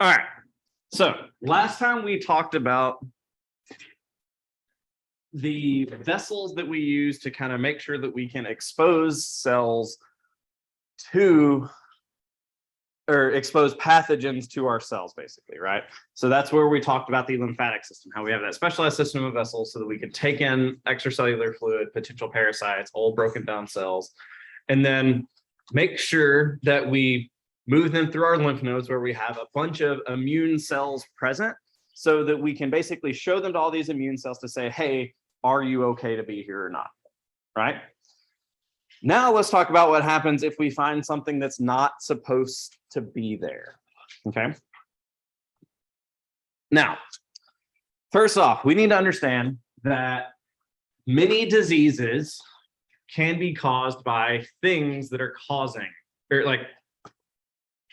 All right. So last time we talked about the vessels that we use to kind of make sure that we can expose cells to or expose pathogens to our cells, basically, right? So that's where we talked about the lymphatic system, how we have that specialized system of vessels so that we can take in extracellular fluid, potential parasites, old broken down cells, and then make sure that we move them through our lymph nodes where we have a bunch of immune cells present so that we can basically show them to all these immune cells to say, hey, are you okay to be here or not, right? Now let's talk about what happens if we find something that's not supposed to be there, okay? Now, first off, we need to understand that many diseases can be caused by things that are causing, or like,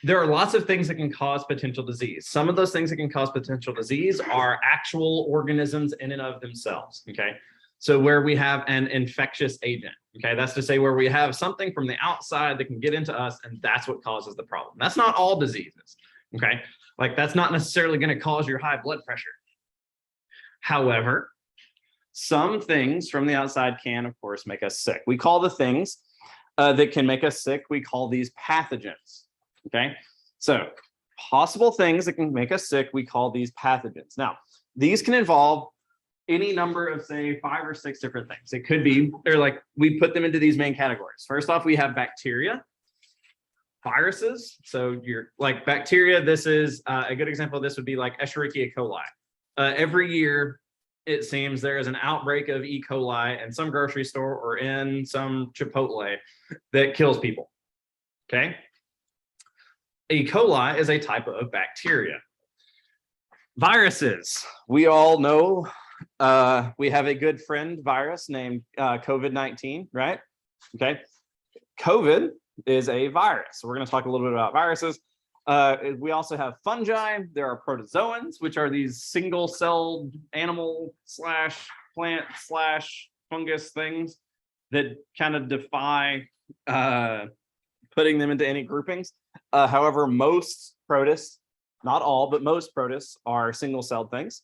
there are lots of things that can cause potential disease. Some of those things that can cause potential disease are actual organisms in and of themselves, okay? So where we have an infectious agent, okay? That's to say where we have something from the outside that can get into us and that's what causes the problem. That's not all diseases, okay? Like that's not necessarily gonna cause your high blood pressure. However, some things from the outside can, of course, make us sick. We call the things that can make us sick, we call these pathogens, okay? So possible things that can make us sick, we call these pathogens. Now, these can involve any number of, say, 5 or 6 different things. It could be, or like we put them into these main categories. First off, we have bacteria, viruses. So you're like bacteria, this is a good example of this would be like Escherichia coli. Every year, it seems there is an outbreak of E. coli in some grocery store or in some Chipotle that kills people, okay? E. coli is a type of bacteria. Viruses, we all know we have a good friend virus named COVID-19, right? Okay. COVID is a virus. We're going to talk a little bit about viruses. We also have fungi. There are protozoans, which are these single-celled animal slash plant slash fungus things that kind of defy putting them into any groupings. However, most protists, not all, but most protists are single-celled things.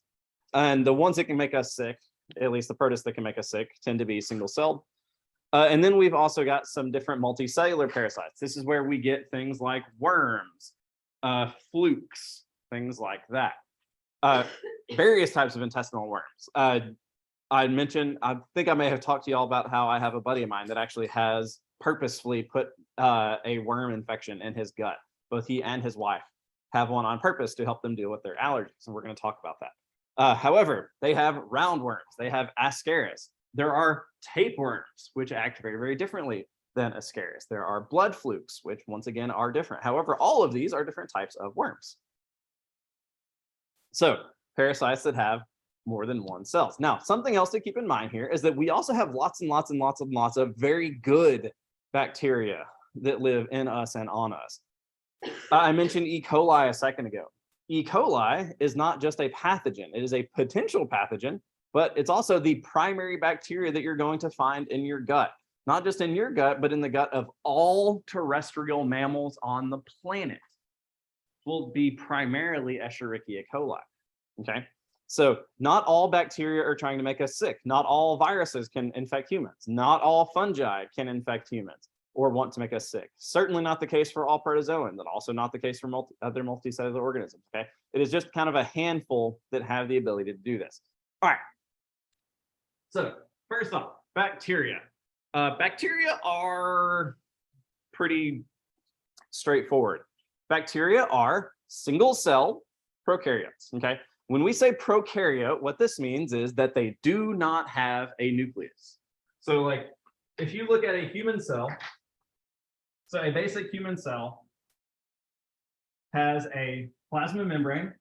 And the ones that can make us sick, at least the protists that can make us sick, tend to be single-celled. And then we've also got some different multicellular parasites. This is where we get things like worms, flukes, things like that. Various types of intestinal worms. I mentioned, I think I may have talked to you all about how I have a buddy of mine that actually has purposefully put a worm infection in his gut. Both he and his wife have one on purpose to help them deal with their allergies. And we're going to talk about that. However, they have roundworms, they have ascaris. There are tapeworms, which act very, very differently than ascaris. There are blood flukes, which once again are different. However, all of these are different types of worms. So parasites that have more than one cells. Now, something else to keep in mind here is that we also have lots and lots and lots and lots of very good bacteria that live in us and on us. I mentioned E. coli a second ago. E. coli is not just a pathogen, it is a potential pathogen, but it's also the primary bacteria that you're going to find in your gut. Not just in your gut, but in the gut of all terrestrial mammals on the planet will be primarily Escherichia coli, okay? So not all bacteria are trying to make us sick. Not all viruses can infect humans. Not all fungi can infect humans or want to make us sick. Certainly not the case for all protozoans, and also not the case for other multicellular organisms, okay? It is just kind of a handful that have the ability to do this. All right. So first off, bacteria. Bacteria are pretty straightforward. Bacteria are single-cell prokaryotes, okay? When we say prokaryote, what this means is that they do not have a nucleus. So like, if you look at a human cell, so a basic human cell has a plasma membrane,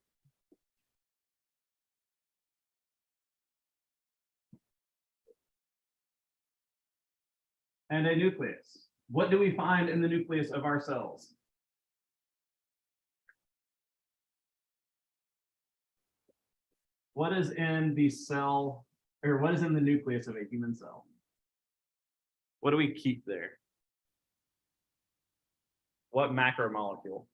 and a nucleus. What do we find in the nucleus of our cells? What is in the cell, or what is in the nucleus of a human cell? What do we keep there? What macromolecule?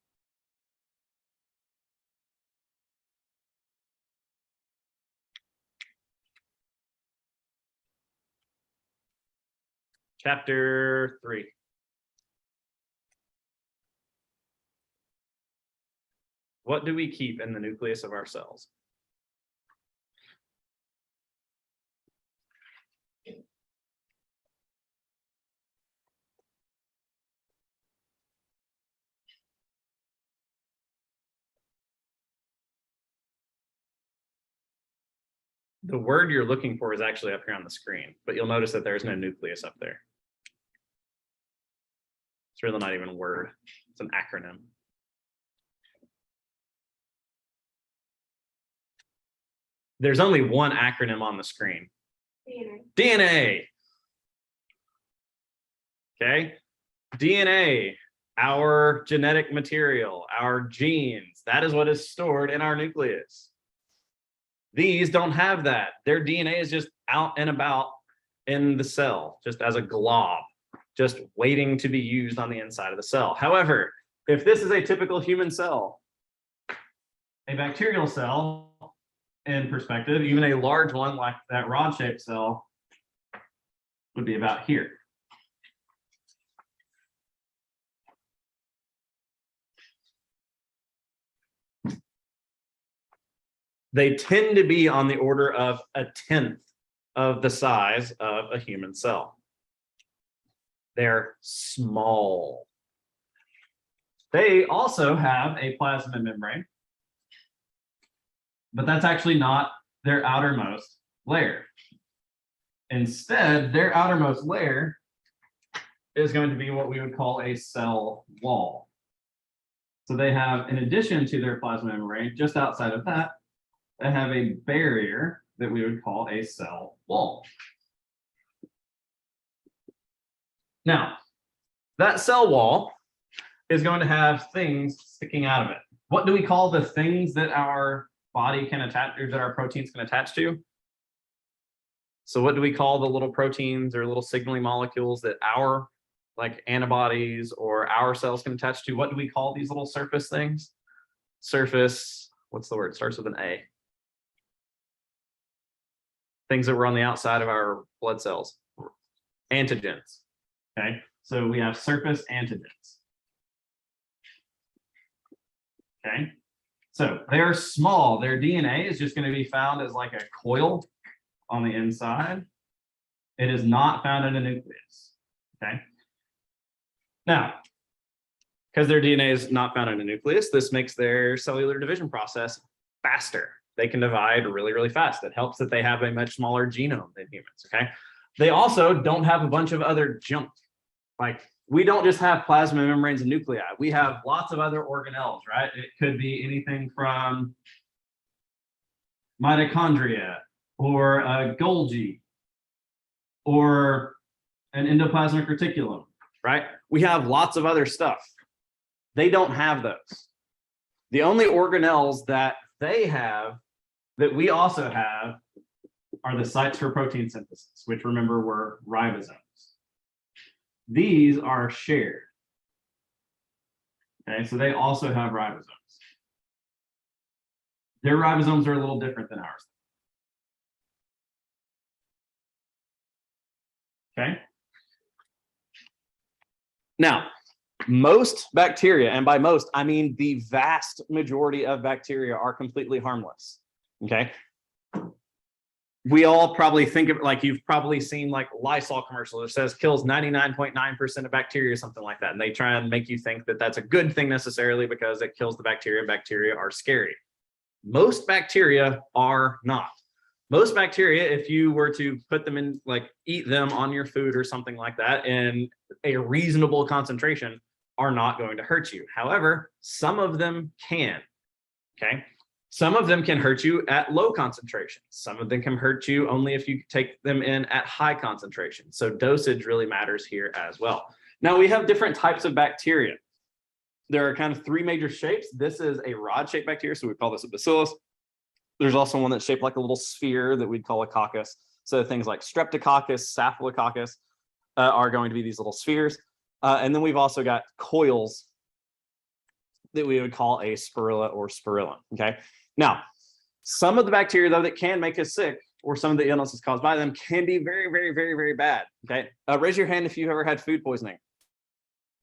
Chapter 3. What do we keep in the nucleus of our cells? The word you're looking for is actually up here on the screen, but you'll notice that there's no nucleus up there. It's really not even a word. It's an acronym. There's only one acronym on the screen. DNA. Okay. DNA, our genetic material, our genes, that is what is stored in our nucleus. These don't have that. Their DNA is just out and about in the cell, just as a glob, just waiting to be used on the inside of the cell. However, if this is a typical human cell, a bacterial cell, in perspective, even a large one like that rod-shaped cell would be about here. They tend to be on the order of 1/10 of the size of a human cell. They're small. They also have a plasma membrane, but that's actually not their outermost layer. Instead, their outermost layer is going to be what we would call a cell wall. So they have, in addition to their plasma membrane, just outside of that, they have a barrier that we would call a cell wall. Now, that cell wall is going to have things sticking out of it. What do we call the things that our body can attach, or that our proteins can attach to? So what do we call the little proteins or little signaling molecules that our, like antibodies or our cells can attach to? What do we call these little surface things? Surface, what's the word? Starts with an A. Things that were on the outside of our blood cells. Antigens. Okay, so we have surface antigens. Okay, so they're small. Their DNA is just going to be found as like a coil on the inside. It is not found in a nucleus. Okay, now, because their DNA is not found in a nucleus, this makes their cellular division process faster. They can divide really, really fast. It helps that they have a much smaller genome than humans, okay? They also don't have a bunch of other junk. Like, we don't just have plasma membranes and nuclei. We have lots of other organelles, right? It could be anything from mitochondria or a Golgi or an endoplasmic reticulum, right? We have lots of other stuff. They don't have those. The only organelles that they have that we also have are the sites for protein synthesis, which remember were ribosomes. These are shared. Okay, so they also have ribosomes. Their ribosomes are a little different than ours. Okay. Now, most bacteria, and by most, I mean the vast majority of bacteria, are completely harmless. Okay. We all probably think of it like, you've probably seen like Lysol commercial that says kills 99.9% of bacteria or something like that. And they try and make you think that that's a good thing necessarily because it kills the bacteria. Bacteria are scary. Most bacteria are not. Most bacteria, if you were to put them in, like eat them on your food or something like that in a reasonable concentration, are not going to hurt you. However, some of them can, okay? Some of them can hurt you at low concentrations. Some of them can hurt you only if you take them in at high concentration. So dosage really matters here as well. Now we have different types of bacteria. There are kind of three major shapes. This is a rod-shaped bacteria, so we call this a bacillus. There's also one that's shaped like a little sphere that we'd call a coccus. So things like streptococcus, staphylococcus are going to be these little spheres. And then we've also got coils that we would call a spirilla or spirillum, okay? Now, some of the bacteria, though, that can make us sick or some of the illnesses caused by them can be very, very, very, very bad. Okay. Raise your hand if you've ever had food poisoning.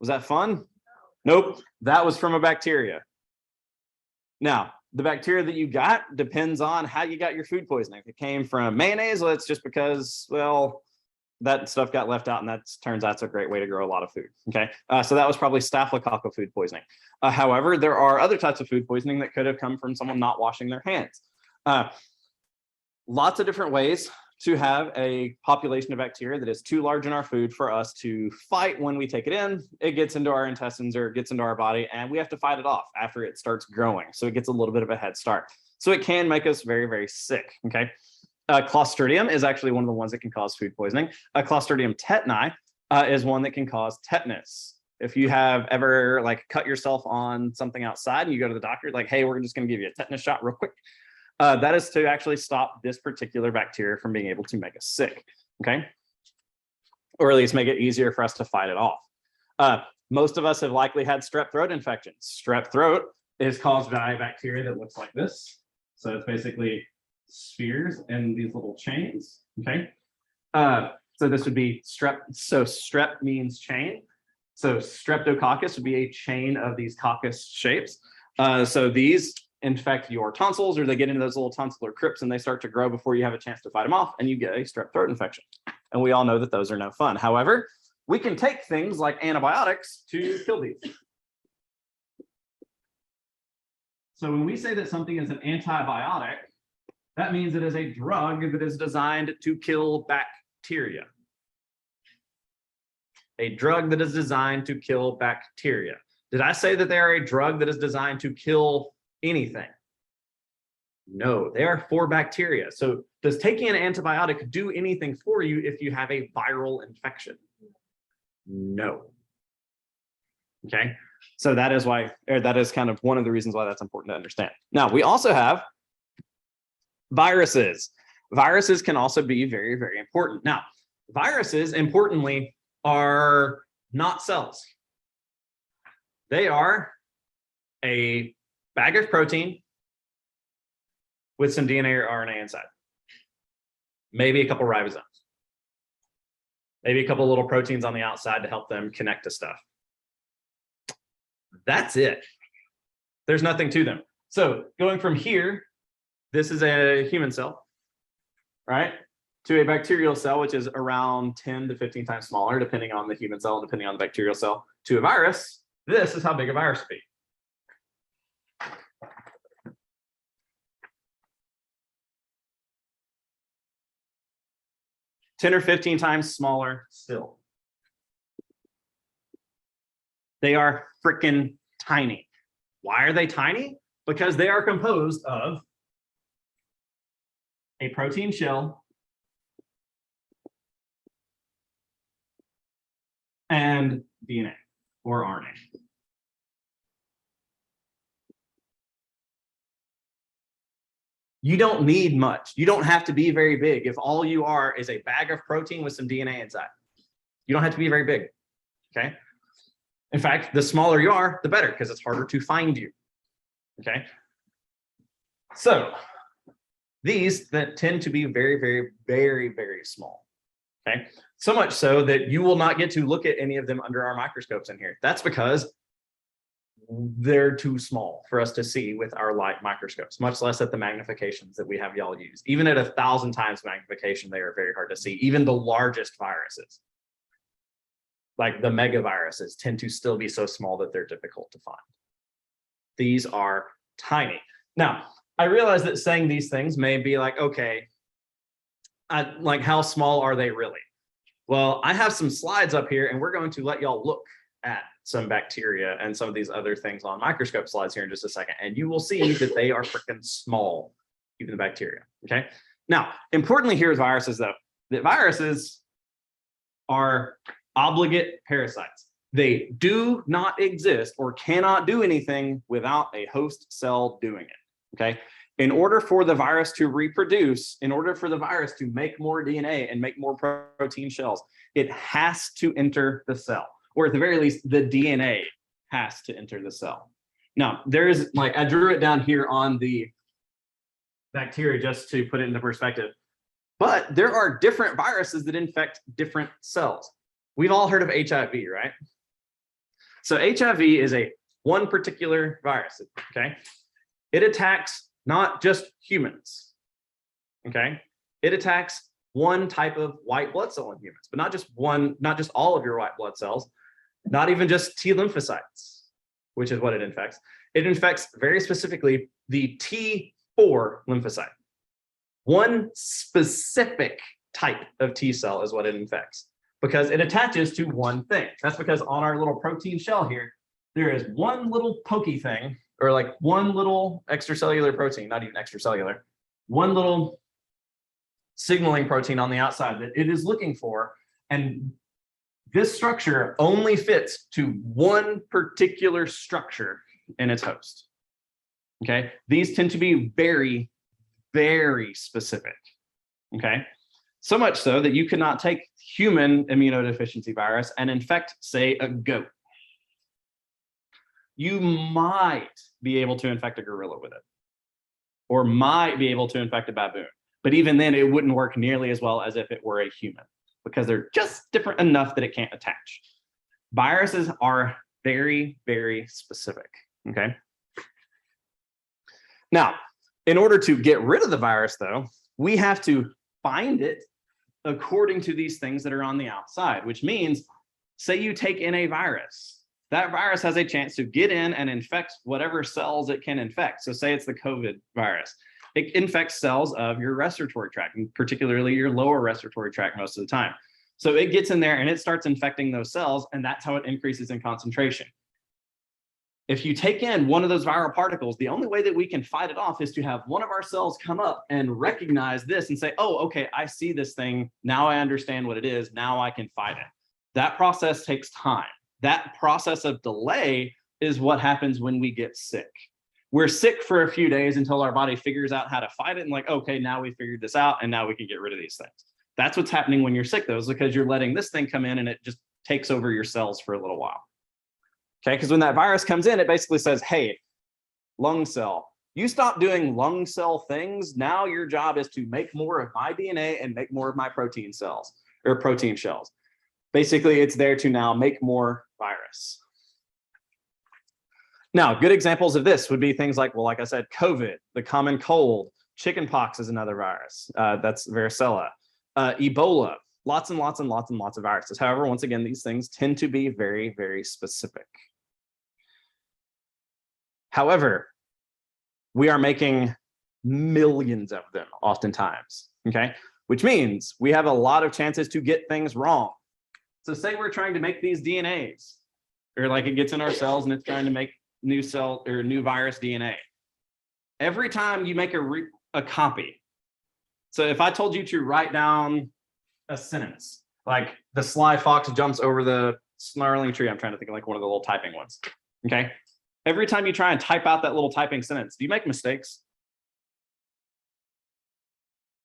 Was that fun? Nope. That was from a bacteria. Now, the bacteria that you got depends on how you got your food poisoning. If it came from mayonnaise, well, it's just because, well, that stuff got left out, and that turns out it's a great way to grow a lot of food. Okay, so that was probably staphylococcal food poisoning. However, there are other types of food poisoning that could have come from someone not washing their hands. Lots of different ways to have a population of bacteria that is too large in our food for us to fight when we take it in. It gets into our intestines or it gets into our body, and we have to fight it off after it starts growing. So it gets a little bit of a head start. So it can make us very, very sick. Okay. Clostridium is actually one of the ones that can cause food poisoning. Clostridium tetani is one that can cause tetanus. If you have ever like cut yourself on something outside and you go to the doctor, like, hey, we're just going to give you a tetanus shot real quick. That is to actually stop this particular bacteria from being able to make us sick, okay? Or at least make it easier for us to fight it off. Most of us have likely had strep throat infections. Strep throat is caused by a bacteria that looks like this. So it's basically spheres and these little chains, okay? So this would be strep. So strep means chain. So streptococcus would be a chain of these coccus shapes. So these infect your tonsils, or they get into those little tonsillar crypts and they start to grow before you have a chance to fight them off, and you get a strep throat infection. And we all know that those are no fun. However, we can take things like antibiotics to kill these. So when we say that something is an antibiotic, that means it is a drug that is designed to kill bacteria. A drug that is designed to kill bacteria. Did I say that they are a drug that is designed to kill anything? No, they are for bacteria. So does taking an antibiotic do anything for you if you have a viral infection? No. Okay, so that is why, or that is kind of one of the reasons why that's important to understand. Now, we also have viruses. Viruses can also be very, very important. Now, viruses, importantly, are not cells. They are a bag of protein with some DNA or RNA inside. Maybe a couple ribosomes. Maybe a couple little proteins on the outside to help them connect to stuff. That's it. There's nothing to them. So going from here, this is a human cell, right? To a bacterial cell, which is around 10 to 15 times smaller, depending on the human cell, depending on the bacterial cell, to a virus. This is how big a virus would be. $10 or 15 times smaller still. They are freaking tiny. Why are they tiny? Because they are composed of a protein shell and DNA or RNA. You don't need much. You don't have to be very big. If all you are is a bag of protein with some DNA inside, you don't have to be very big, okay? In fact, the smaller you are, the better, because it's harder to find you, okay? So these that tend to be very, very, very, very small, okay? So much so that you will not get to look at any of them under our microscopes in here. That's because they're too small for us to see with our light microscopes, much less at the magnifications that we have y'all use. Even at 1,000 times magnification, they are very hard to see. Even the largest viruses, like the megaviruses, tend to still be so small that they're difficult to find. These are tiny. Now, I realize that saying these things may be like, okay, like how small are they really? Well, I have some slides up here and we're going to let y'all look at some bacteria and some of these other things on microscope slides here in just a second. And you will see that they are freaking small, even the bacteria, okay? Now, importantly here with viruses though, that viruses are obligate parasites. They do not exist or cannot do anything without a host cell doing it, okay? In order for the virus to reproduce, in order for the virus to make more DNA and make more protein shells, it has to enter the cell, or at the very least, the DNA has to enter the cell. Now, there's like, I drew it down here on the bacteria just to put it into perspective. But there are different viruses that infect different cells. We've all heard of HIV, right? So HIV is one particular virus, okay? It attacks not just humans, okay? It attacks one type of white blood cell in humans, but not just all of your white blood cells, not even just T lymphocytes, which is what it infects. It infects very specifically the T4 lymphocyte. One specific type of T cell is what it infects because it attaches to one thing. That's because on our little protein shell here, there is one little pokey thing, or like one little extracellular protein, not even extracellular, one little signaling protein on the outside that it is looking for. And this structure only fits to one particular structure in its host. Okay, these tend to be very, very specific. Okay, so much so that you cannot take human immunodeficiency virus and infect, say, a goat. You might be able to infect a gorilla with it, or might be able to infect a baboon. But even then, it wouldn't work nearly as well as if it were a human, because they're just different enough that it can't attach. Viruses are very, very specific, okay? Now, in order to get rid of the virus, though, we have to find it according to these things that are on the outside, which means, say you take in a virus, that virus has a chance to get in and infect whatever cells it can infect. So say it's the COVID virus. It infects cells of your respiratory tract, and particularly your lower respiratory tract most of the time. So it gets in there and it starts infecting those cells, and that's how it increases in concentration. If you take in one of those viral particles, the only way that we can fight it off is to have one of our cells come up and recognize this and say, oh, okay, I see this thing. Now I understand what it is. Now I can fight it. That process takes time. That process of delay is what happens when we get sick. We're sick for a few days until our body figures out how to fight it and like, okay, now we figured this out and now we can get rid of these things. That's what's happening when you're sick, though, is because you're letting this thing come in and it just takes over your cells for a little while. Okay, because when that virus comes in, it basically says, hey, lung cell, you stop doing lung cell things. Now your job is to make more of my DNA and make more of my protein cells or protein shells. Basically, it's there to now make more virus. Now, good examples of this would be things like, well, like I said, COVID, the common cold, chickenpox is another virus. That's varicella, Ebola, lots and lots and lots and lots of viruses. However, once again, these things tend to be very, very specific. However, we are making millions of them oftentimes, okay? Which means we have a lot of chances to get things wrong. So say we're trying to make these DNAs, or like it gets in our cells and it's trying to make new cell or new virus DNA. Every time you make a copy. So if I told you to write down a sentence, like the sly fox jumps over the snarling tree, I'm trying to think of like one of the little typing ones, okay? Every time you try and type out that little typing sentence, do you make mistakes?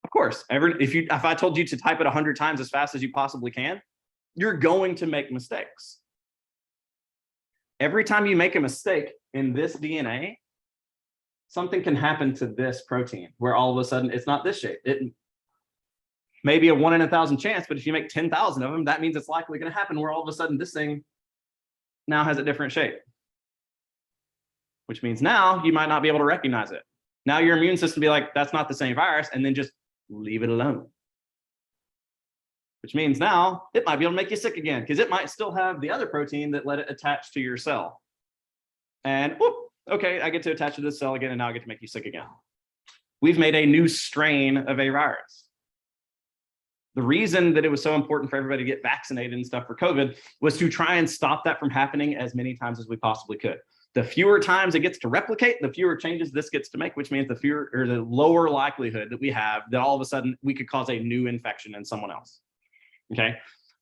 Of course, if I told you to type it 100 times as fast as you possibly can, you're going to make mistakes. Every time you make a mistake in this DNA, something can happen to this protein where all of a sudden it's not this shape. It may be a 1 in 1,000 chance, but if you make 10,000 of them, that means it's likely going to happen where all of a sudden this thing now has a different shape. Which means now you might not be able to recognize it. Now your immune system be like, that's not the same virus, and then just leave it alone. Which means now it might be able to make you sick again because it might still have the other protein that let it attach to your cell. And whoop, okay, I get to attach to this cell again, and now I get to make you sick again. We've made a new strain of a virus. The reason that it was so important for everybody to get vaccinated and stuff for COVID was to try and stop that from happening as many times as we possibly could. The fewer times it gets to replicate, the fewer changes this gets to make, which means the lower likelihood that we have that all of a sudden we could cause a new infection in someone else. Okay,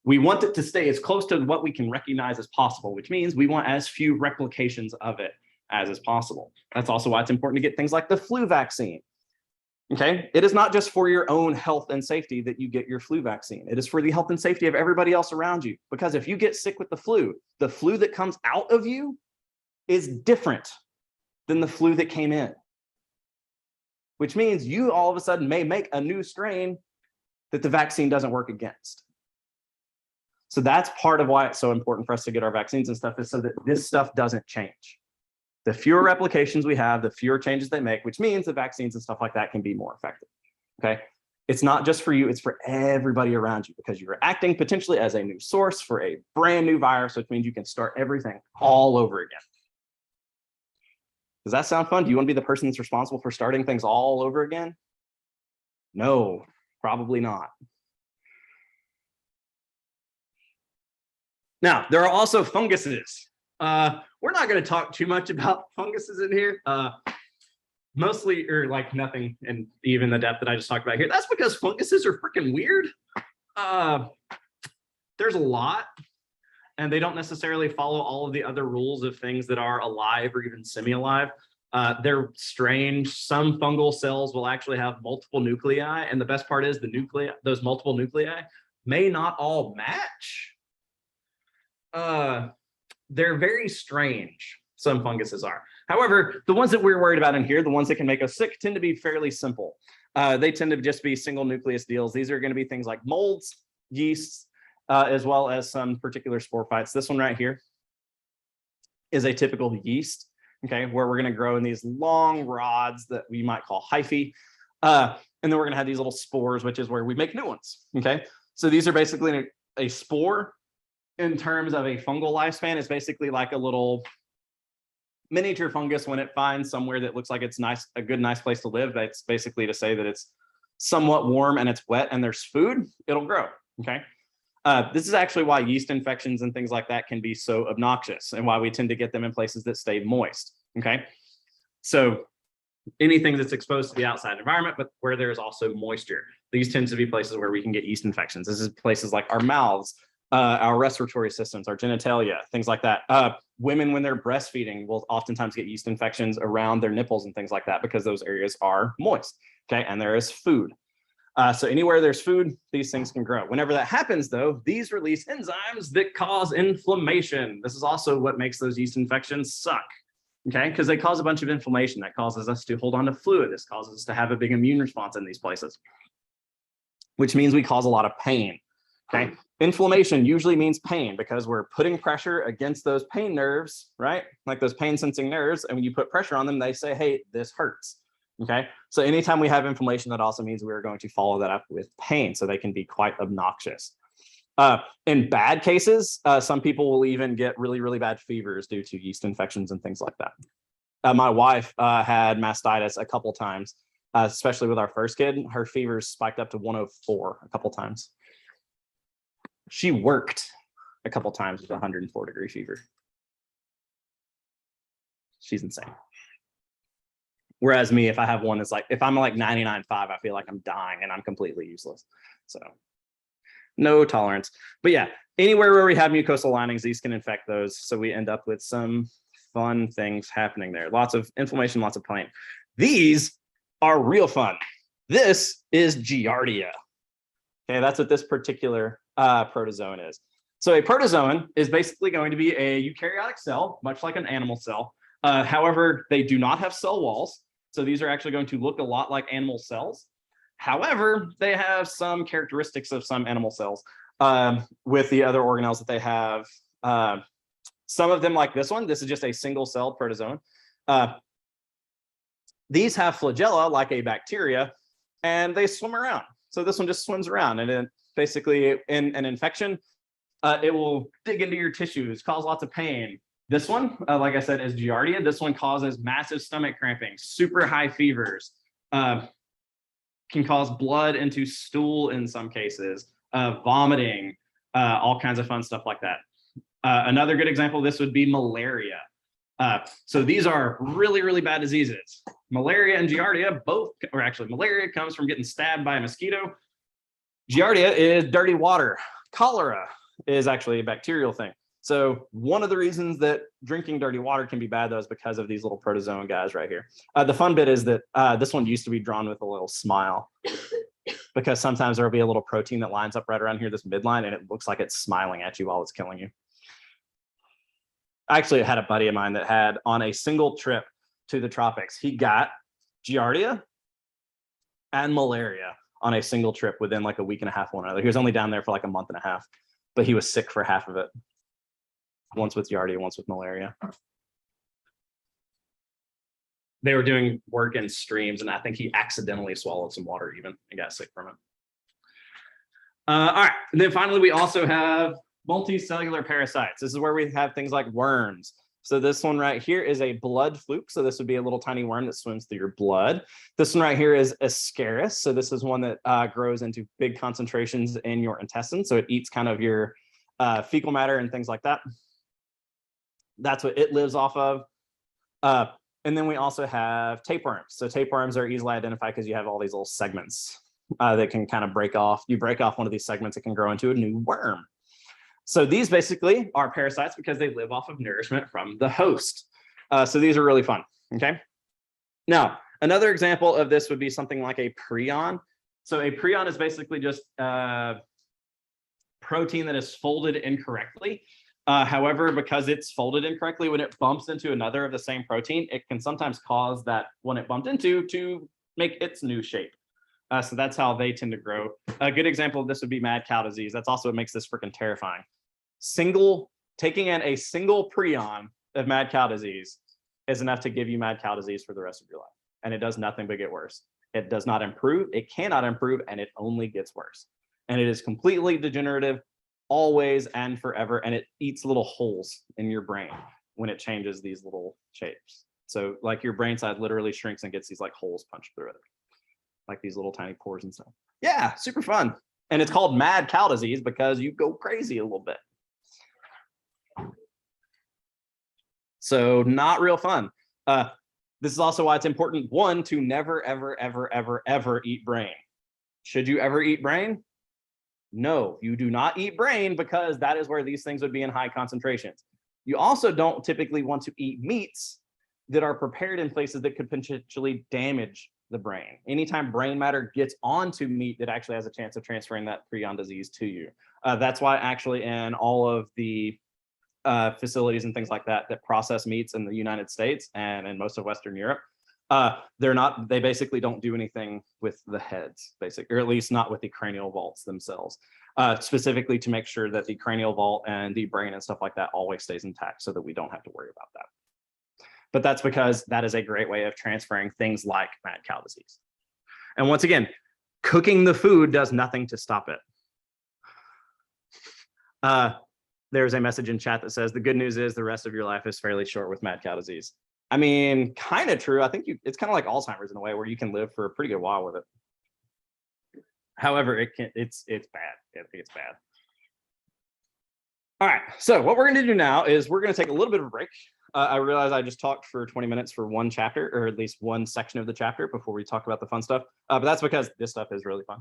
we want it to stay as close to what we can recognize as possible, which means we want as few replications of it as is possible. That's also why it's important to get things like the flu vaccine. Okay, it is not just for your own health and safety that you get your flu vaccine. It is for the health and safety of everybody else around you. Because if you get sick with the flu that comes out of you is different than the flu that came in. Which means you all of a sudden may make a new strain that the vaccine doesn't work against. So that's part of why it's so important for us to get our vaccines and stuff, is so that this stuff doesn't change. The fewer replications we have, the fewer changes they make, which means the vaccines and stuff like that can be more effective. Okay. It's not just for you, it's for everybody around you, because you're acting potentially as a new source for a brand new virus, which means you can start everything all over again. Does that sound fun? Do you want to be the person that's responsible for starting things all over again? No, probably not. Now, there are also funguses. We're not going to talk too much about funguses in here. Mostly, or like nothing, and even the depth that I just talked about here. That's because funguses are freaking weird. There's a lot, and they don't necessarily follow all of the other rules of things that are alive or even semi-alive. They're strange. Some fungal cells will actually have multiple nuclei, and the best part is the nuclei, those multiple nuclei, may not all match. They're very strange. Some funguses are. However, the ones that we're worried about in here, the ones that can make us sick, tend to be fairly simple. They tend to just be single nucleus deals. These are going to be things like molds, yeasts, as well as some particular spore phytes. This one right here is a typical yeast, okay, where we're going to grow in these long rods that we might call hyphae. And then we're going to have these little spores, which is where we make new ones, okay? So these are basically a spore in terms of a fungal lifespan. Is basically like a little miniature fungus. When it finds somewhere that looks like it's nice, a good, nice place to live, that's basically to say that it's somewhat warm and it's wet and there's food, it'll grow, okay? This is actually why yeast infections and things like that can be so obnoxious, and why we tend to get them in places that stay moist, okay? So anything that's exposed to the outside environment, but where there's also moisture, these tend to be places where we can get yeast infections. This is places like our mouths, our respiratory systems, our genitalia, things like that. Women, when they're breastfeeding, will oftentimes get yeast infections around their nipples and things like that, because those areas are moist, okay? And there is food. So anywhere there's food, these things can grow. Whenever that happens, though, these release enzymes that cause inflammation. This is also what makes those yeast infections suck, okay? Because they cause a bunch of inflammation that causes us to hold on to fluid. This causes us to have a big immune response in these places, which means we cause a lot of pain, okay? Inflammation usually means pain, because we're putting pressure against those pain nerves, right? Like those pain sensing nerves. And when you put pressure on them, they say, hey, this hurts. Okay. So anytime we have inflammation, that also means we're going to follow that up with pain. So they can be quite obnoxious. In bad cases, some people will even get really, really bad fevers due to yeast infections and things like that. My wife had mastitis a couple times, especially with our first kid. Her fevers spiked up to 104 a couple times. She worked a couple times with 104-degree fever. She's insane. Whereas me, if I have one that's like, if I'm like 99.5, I feel like I'm dying and I'm completely useless. So no tolerance. But yeah, anywhere where we have mucosal linings, these can infect those. So we end up with some fun things happening there. Lots of inflammation, lots of pain. These are real fun. This is Giardia. Okay, that's what this particular protozoan is. So a protozoan is basically going to be a eukaryotic cell, much like an animal cell. However, they do not have cell walls. So these are actually going to look a lot like animal cells. However, they have some characteristics of some animal cells with the other organelles that they have. Some of them, like this one, this is just a single-celled protozoan. These have flagella like a bacteria, and they swim around. So this one just swims around, and then basically in an infection, it will dig into your tissues, cause lots of pain. This one, like I said, is Giardia. This one causes massive stomach cramping, super high fevers, can cause blood into stool in some cases, vomiting, all kinds of fun stuff like that. Another good example of this would be malaria. So these are really, really bad diseases. Malaria and Giardia both, or actually malaria comes from getting stabbed by a mosquito. Giardia is dirty water. Cholera is actually a bacterial thing. So one of the reasons that drinking dirty water can be bad, though, is because of these little protozoan guys right here. The fun bit is that this one used to be drawn with a little smile, because sometimes there will be a little protein that lines up right around here, this midline, and it looks like it's smiling at you while it's killing you. I actually had a buddy of mine that had, on a single trip to the tropics, he got Giardia and malaria on a single trip within like a week and a half, one another. He was only down there for like a month and a half, but he was sick for half of it. Once with Giardia, once with malaria. They were doing work in streams, and I think he accidentally swallowed some water even and got sick from it. All right, and then finally, we also have multicellular parasites. This is where we have things like worms. So this one right here is a blood fluke. So this would be a little tiny worm that swims through your blood. This one right here is Ascaris. So this is one that grows into big concentrations in your intestines. So it eats kind of your fecal matter and things like that. That's what it lives off of. And then we also have tapeworms. So tapeworms are easily identified because you have all these little segments that can kind of break off. You break off one of these segments, it can grow into a new worm. So these basically are parasites because they live off of nourishment from the host. So these are really fun, okay? Now, another example of this would be something like a prion. So a prion is basically just protein that is folded incorrectly. However, because it's folded incorrectly, when it bumps into another of the same protein, it can sometimes cause that one it bumped into to make its new shape. So that's how they tend to grow. A good example of this would be mad cow disease. That's also what makes this freaking terrifying. Taking in a single prion of mad cow disease is enough to give you mad cow disease for the rest of your life. And it does nothing but get worse. It does not improve, it cannot improve, and it only gets worse. And it is completely degenerative, always and forever, and it eats little holes in your brain when it changes these little shapes. So like your brain side literally shrinks and gets these like holes punched through it, like these little tiny pores and stuff. Yeah, super fun. And it's called mad cow disease because you go crazy a little bit. So not real fun. This is also why it's important, one, to never, ever, ever, ever, ever eat brain. Should you ever eat brain? No, you do not eat brain because that is where these things would be in high concentrations. You also don't typically want to eat meats that are prepared in places that could potentially damage the brain. Anytime brain matter gets onto meat, that actually has a chance of transferring that prion disease to you. That's why actually in all of the facilities and things like that that process meats in the United States and in most of Western Europe, they basically don't do anything with the heads, basically, or at least not with the cranial vaults themselves, specifically to make sure that the cranial vault and the brain and stuff like that always stays intact so that we don't have to worry about that. But that's because that is a great way of transferring things like mad cow disease. And once again, cooking the food does nothing to stop it. There's a message in chat that says the good news is the rest of your life is fairly short with mad cow disease. I mean, kind of true. I think it's kind of like Alzheimer's in a way where you can live for a pretty good while with it. However, it's bad. I think it's bad. All right, so what we're going to do now is we're going to take a little bit of a break. I realize I just talked for 20 minutes for one chapter, or at least one section of the chapter before we talk about the fun stuff. But that's because this stuff is really fun.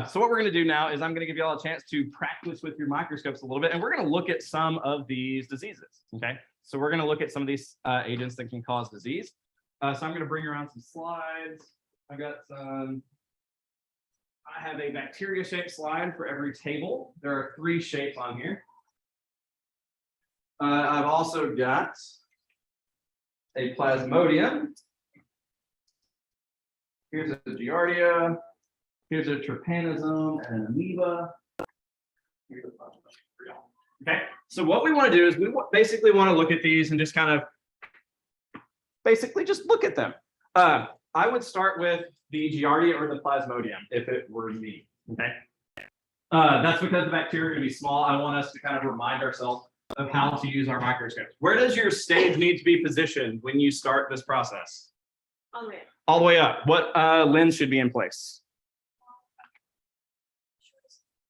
So what we're going to do now is I'm going to give you all a chance to practice with your microscopes a little bit, and we're going to look at some of these diseases. Okay, so we're going to look at some of these agents that can cause disease. So I'm going to bring around some slides. I have a bacteria-shaped slide for every table. There are 3 shapes on here. I've also got a plasmodium. Here's a giardia. Here's a trypanosome and an amoeba. Here's a plasmodium. Okay, so what we want to do is we basically want to look at these and just kind of basically just look at them. I would start with the giardia or the plasmodium if it were me. Okay, that's because the bacteria are going to be small. I want us to kind of remind ourselves of how to use our microscopes. Where does your stage need to be positioned when you start this process? All the way up. All the way up. What lens should be in place?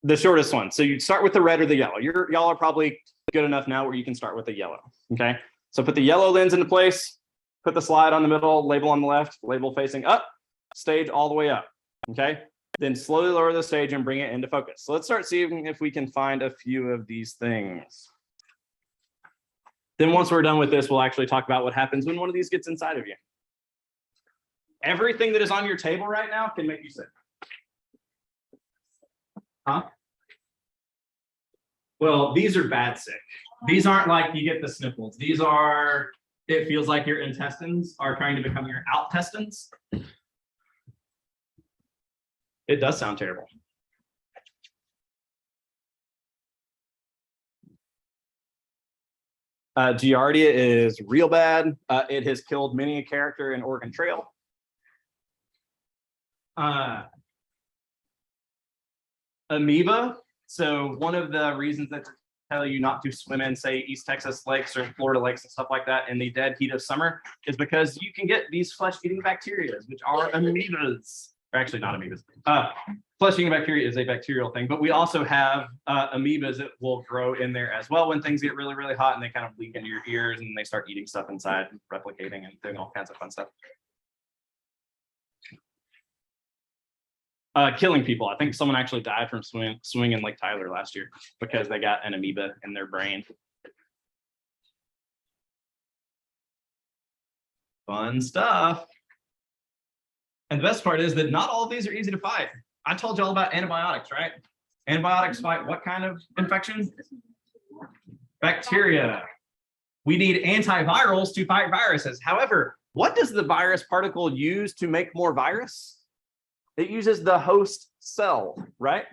The shortest one. So you'd start with the red or the yellow. Y'all are probably good enough now where you can start with the yellow. Okay. So put the yellow lens into place, put the slide on the middle, label on the left, label facing up, stage all the way up. Okay. Then slowly lower the stage and bring it into focus. So let's start seeing if we can find a few of these things. Then once we're done with this, we'll actually talk about what happens when one of these gets inside of you. Everything that is on your table right now can make you sick. Huh? Well, these are bad sick. These aren't like you get the sniffles. These are, it feels like your intestines are trying to become your outtestines. It does sound terrible. Giardia is real bad. It has killed many a character in Oregon Trail. Amoeba. So one of the reasons that tell you not to swim in, say, East Texas lakes or Florida lakes and stuff like that in the dead heat of summer is because you can get these flesh-eating bacteria, which are amoebas. Or actually not amoebas. Flesh-eating bacteria is a bacterial thing, but we also have amoebas that will grow in there as well when things get really, really hot and they kind of leak into your ears and they start eating stuff inside, replicating and doing all kinds of fun stuff. Killing people. I think someone actually died from swimming in Lake Tyler last year because they got an amoeba in their brain. Fun stuff. And the best part is that not all of these are easy to fight. I told you all about antibiotics, right? Antibiotics fight what kind of infection? Bacteria. We need antivirals to fight viruses. However, what does the virus particle use to make more virus? It uses the host cell, right?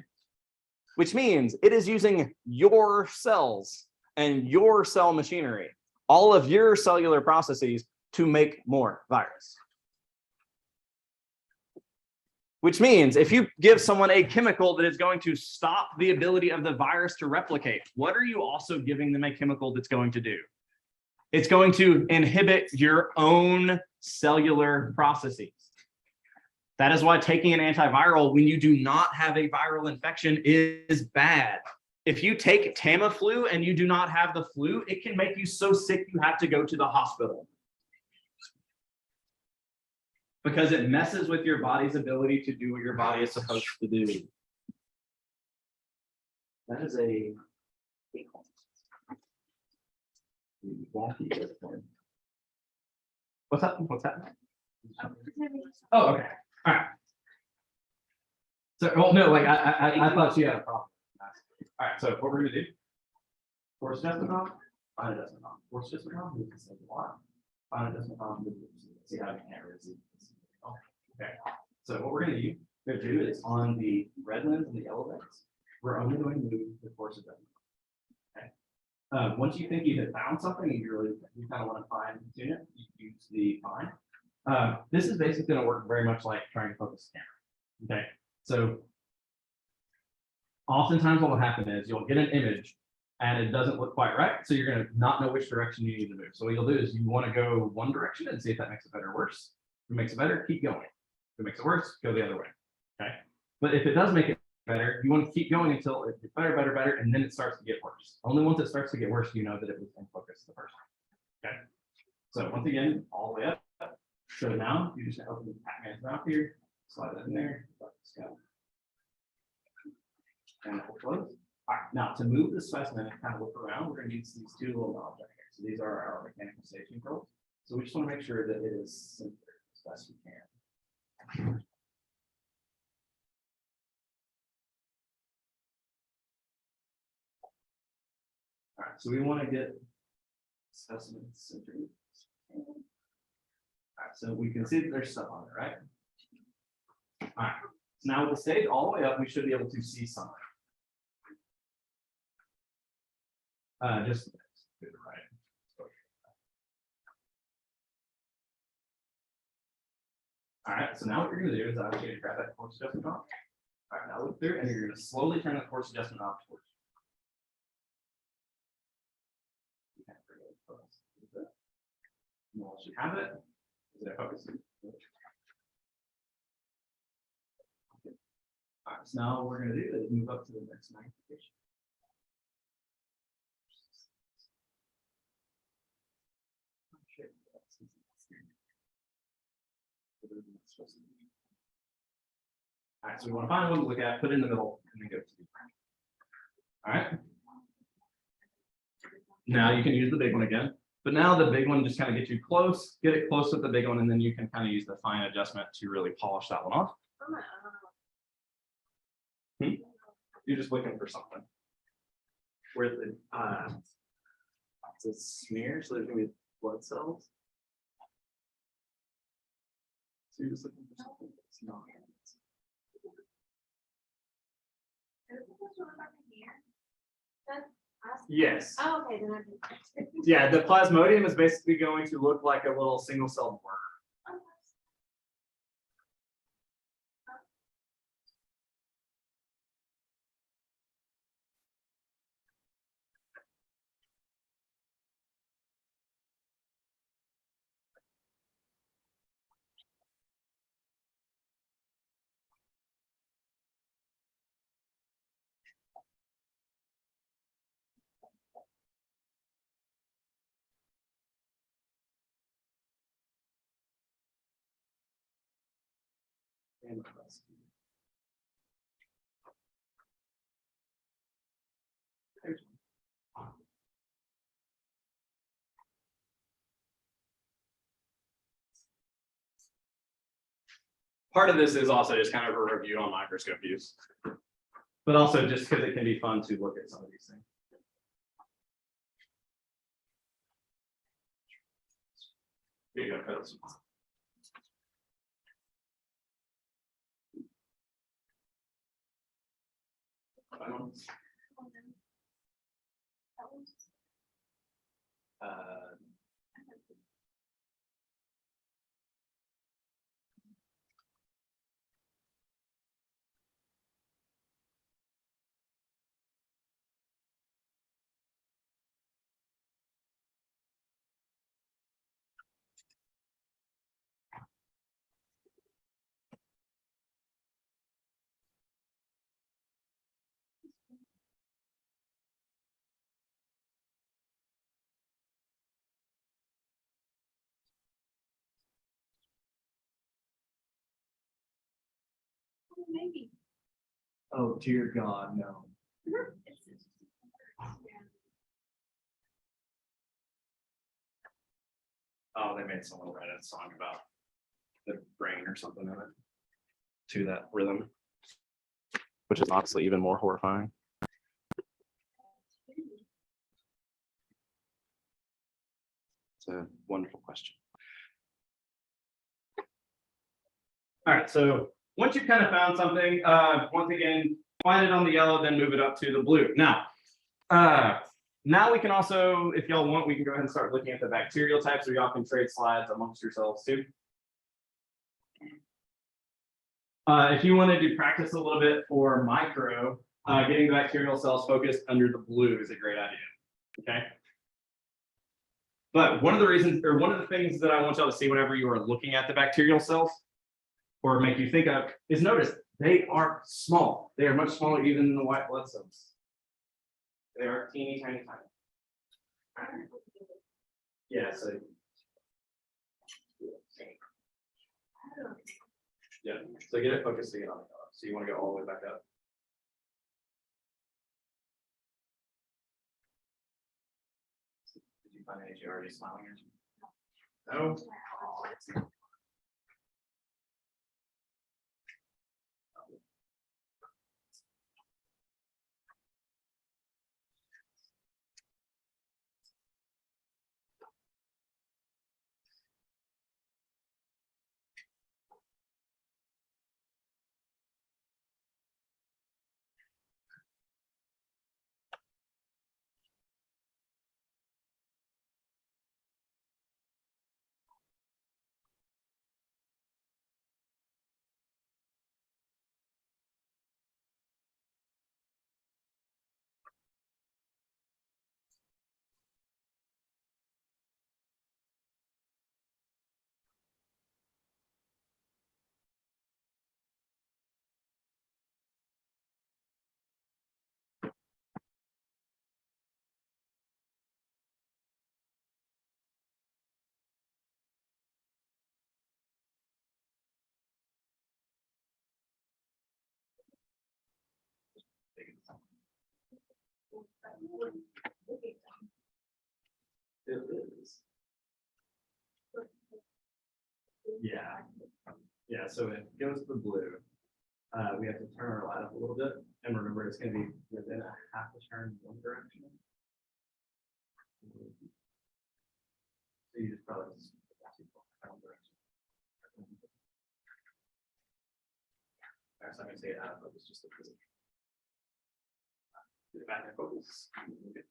Which means it is using your cells and your cell machinery, all of your cellular processes to make more virus. Which means if you give someone a chemical that is going to stop the ability of the virus to replicate, what are you also giving them a chemical that's going to do? It's going to inhibit your own cellular processes. That is why taking an antiviral when you do not have a viral infection is bad. If you take Tamiflu and you do not have the flu, it can make you so sick you have to go to the hospital. Because it messes with your body's ability to do what your body is supposed to do. That is a what's that? What's that? Oh, okay. All right. So, well, no, like I thought she had a problem. All right. So, what we're gonna do? Force desmond, find a desmond. Force desmond, we can say a lot. Find a desmond. See how you can't really see. Okay. So, what we're gonna do is on the red lens and the yellow lens, we're only going to move the force of desmond. Okay. Once you think you have found something, and you kind of want to fine tune it, you use the fine. This is basically going to work very much like trying to focus the camera. Okay, so oftentimes what will happen is you'll get an image and it doesn't look quite right, so you're going to not know which direction you need to move. So what you'll do is you want to go one direction and see if that makes it better or worse. If it makes it better, keep going. If it makes it worse, go the other way. Okay, but if it does make it better, you want to keep going until it gets better, better, better, and then it starts to get worse. Only once it starts to get worse, you know that it was in focus the first time. Okay, so once again, all the way up. So now you just open the Pac-Man's mouth here, slide that in there, and we'll close. All right, now to move the specimen and kind of look around, we're going to use these two little knobs right here. So these are our mechanical station controls. So we just want to make sure that it is centered as best we can. All right, so we want to get specimen centered. All right, so we can see that there's stuff on it, right? All right, so now with the stage all the way up, we should be able to see something. Just to the right. All right, so now what you're going to do is I'm going to grab that force adjustment knob. All right, now look through, and you're going to slowly turn the force adjustment knob towards you. And once you have it, is it focusing? All right, so now what we're going to do is move up to the next magnification. All right, so we want to find one to look at, put it in the middle, and then go to the front. All right. Now you can use the big one again, but now the big one just kind of gets you close, get it close with the big one, and then you can kind of use the fine adjustment to really polish that one off. You're just looking for something where the it's a smear, so there's gonna be blood cells. So you're just looking for something that's not. Yes. Oh, okay, then I Yeah, the plasmodium is basically going to look like a little single-celled worm. Part of this is also just kind of a review on microscope use, but also just because it can be fun to look at some of these things. Here you go, Phyllis. maybe. Oh, dear God, no. Oh, they made someone write a song about the brain or something in it to that rhythm, which is honestly even more horrifying. It's a wonderful question. All right, so once you've kind of found something, once again, find it on the yellow, then move it up to the blue. Now we can also, if y'all want, we can go ahead and start looking at the bacterial types, so y'all can trade slides amongst yourselves too. If you want to do practice a little bit for micro, getting the bacterial cells focused under the blue is a great idea. Okay. But one of the reasons, or one of the things that I want y'all to see whenever you are looking at the bacterial cells, or make you think of, is notice they are small. They are much smaller even than the white blood cells. They are teeny tiny tiny. Yeah, so yeah, so get it focused again on the color. So you want to go all the way back up. Did you find AJ already smiling at you? No. It is. Yeah. Yeah, so it goes to the blue. We have to turn our light up a little bit. And remember, it's going to be within a half a turn in one direction. So you just probably just direction. All right, so I'm going to say it out of focus just to get it back in focus. Okay.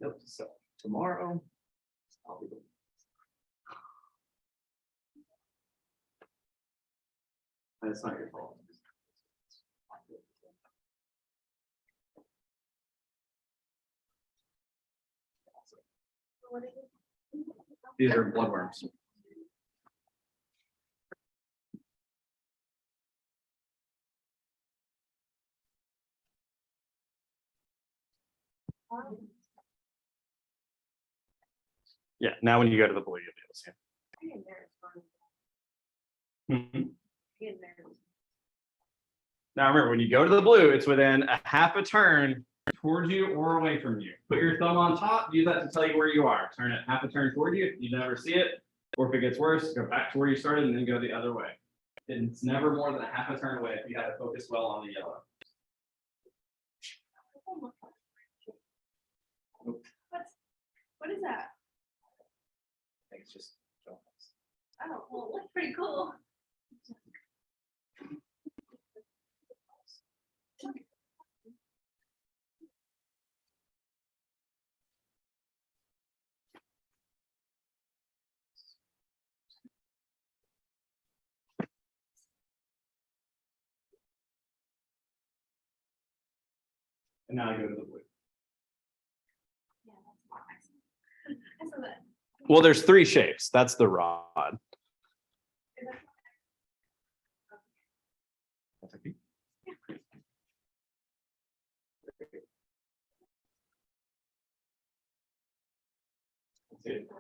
Nope. So tomorrow, I'll be. That's not your fault. What is it? These are bloodworms. Yeah. Now, when you go to the blue, you'll be able to see I get nervous them. I get nervous. Now, remember, when you go to the blue, it's within a half a turn towards you or away from you. Put your thumb on top. Use that to tell you where you are. Turn it half a turn toward you. You never see it. Or if it gets worse, go back to where you started and then go the other way. And it's never more than a half a turn away if you have to focus well on the yellow. What is that? It's just. I don't know. It looks pretty cool. And now I go to the blue. Yeah, that's I saw that. Well, there's three shapes. That's the rod. That's okay. That's it.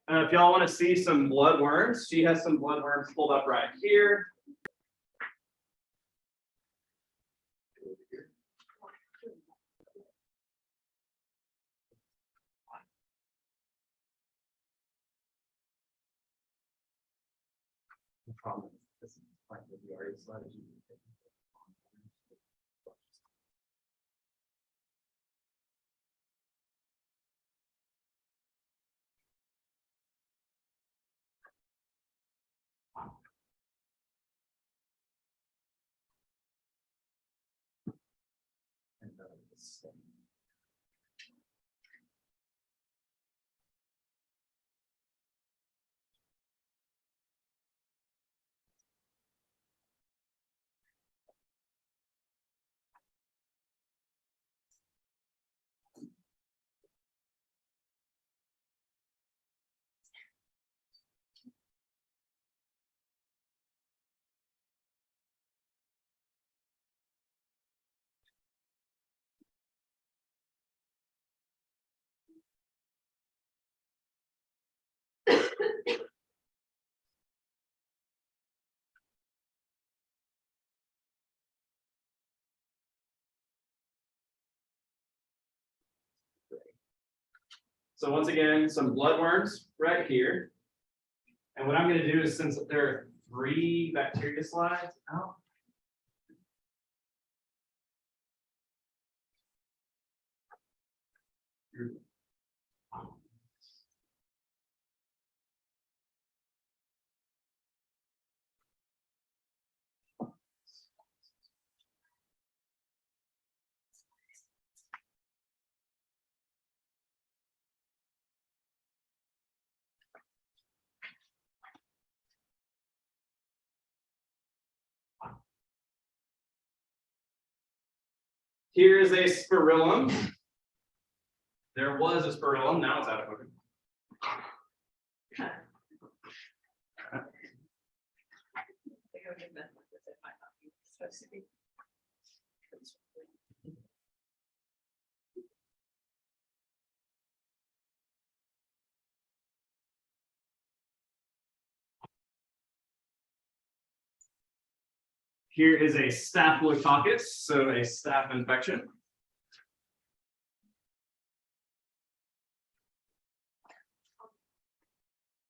If y'all want to see some bloodworms, she has some bloodworms pulled up right here. No problem. This is like the already slide. So once again, some bloodworms right here. And what I'm going to do is, since there are 3 bacteria slides out. Here is a spirillum. There was a spirillum, now it's out of focus. Here is a staphylococcus, so a staph infection.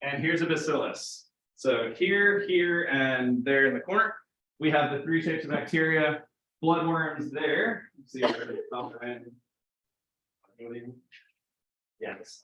And here's a bacillus. So here, and there in the corner, we have the three types of bacteria. Bloodworms there. See if they're top end. Yeah, that's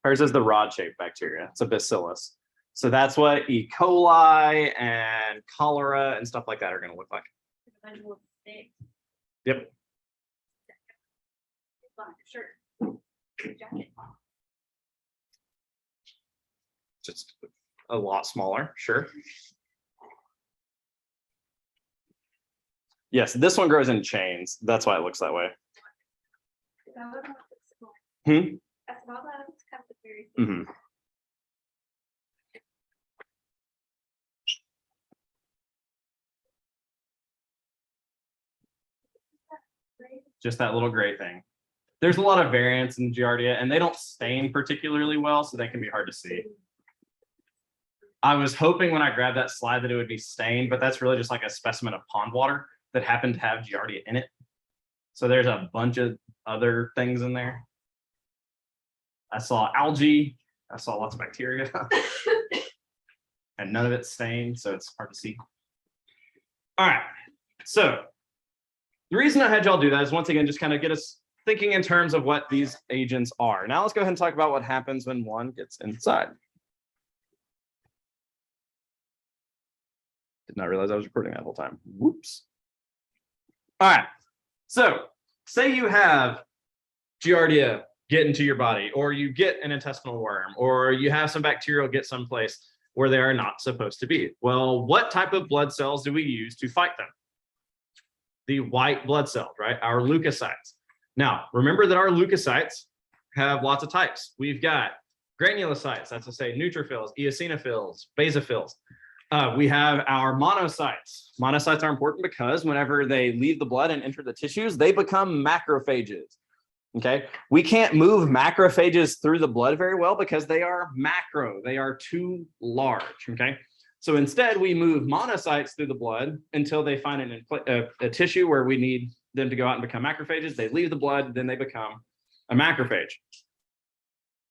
hers is the rod-shaped bacteria. It's a bacillus. So that's what E. coli and cholera and stuff like that are going to look like. Yep. Just a lot smaller, sure. Yes, this one grows in chains. That's why it looks that way. Hmm? Mm-hmm. Just that little gray thing. There's a lot of variants in Giardia, and they don't stain particularly well, so they can be hard to see. I was hoping when I grabbed that slide that it would be stained, but that's really just like a specimen of pond water that happened to have Giardia in it. So there's a bunch of other things in there. I saw algae. I saw lots of bacteria. And none of it's stained, so it's hard to see. All right. So the reason I had y'all do that is, once again, just kind of get us thinking in terms of what these agents are. Now let's go ahead and talk about what happens when one gets inside. Did not realize I was recording that whole time. Whoops. All right. So say you have Giardia get into your body, or you get an intestinal worm, or you have some bacterial get someplace where they are not supposed to be. Well, what type of blood cells do we use to fight them? The white blood cells, right? Our leukocytes. Now, remember that our leukocytes have lots of types. We've got granulocytes, that's to say neutrophils, eosinophils, basophils. We have our monocytes. Monocytes are important because whenever they leave the blood and enter the tissues, they become macrophages. Okay, we can't move macrophages through the blood very well because they are macro, they are too large. Okay, so instead we move monocytes through the blood until they find a tissue where we need them to go out and become macrophages. They leave the blood, then they become a macrophage.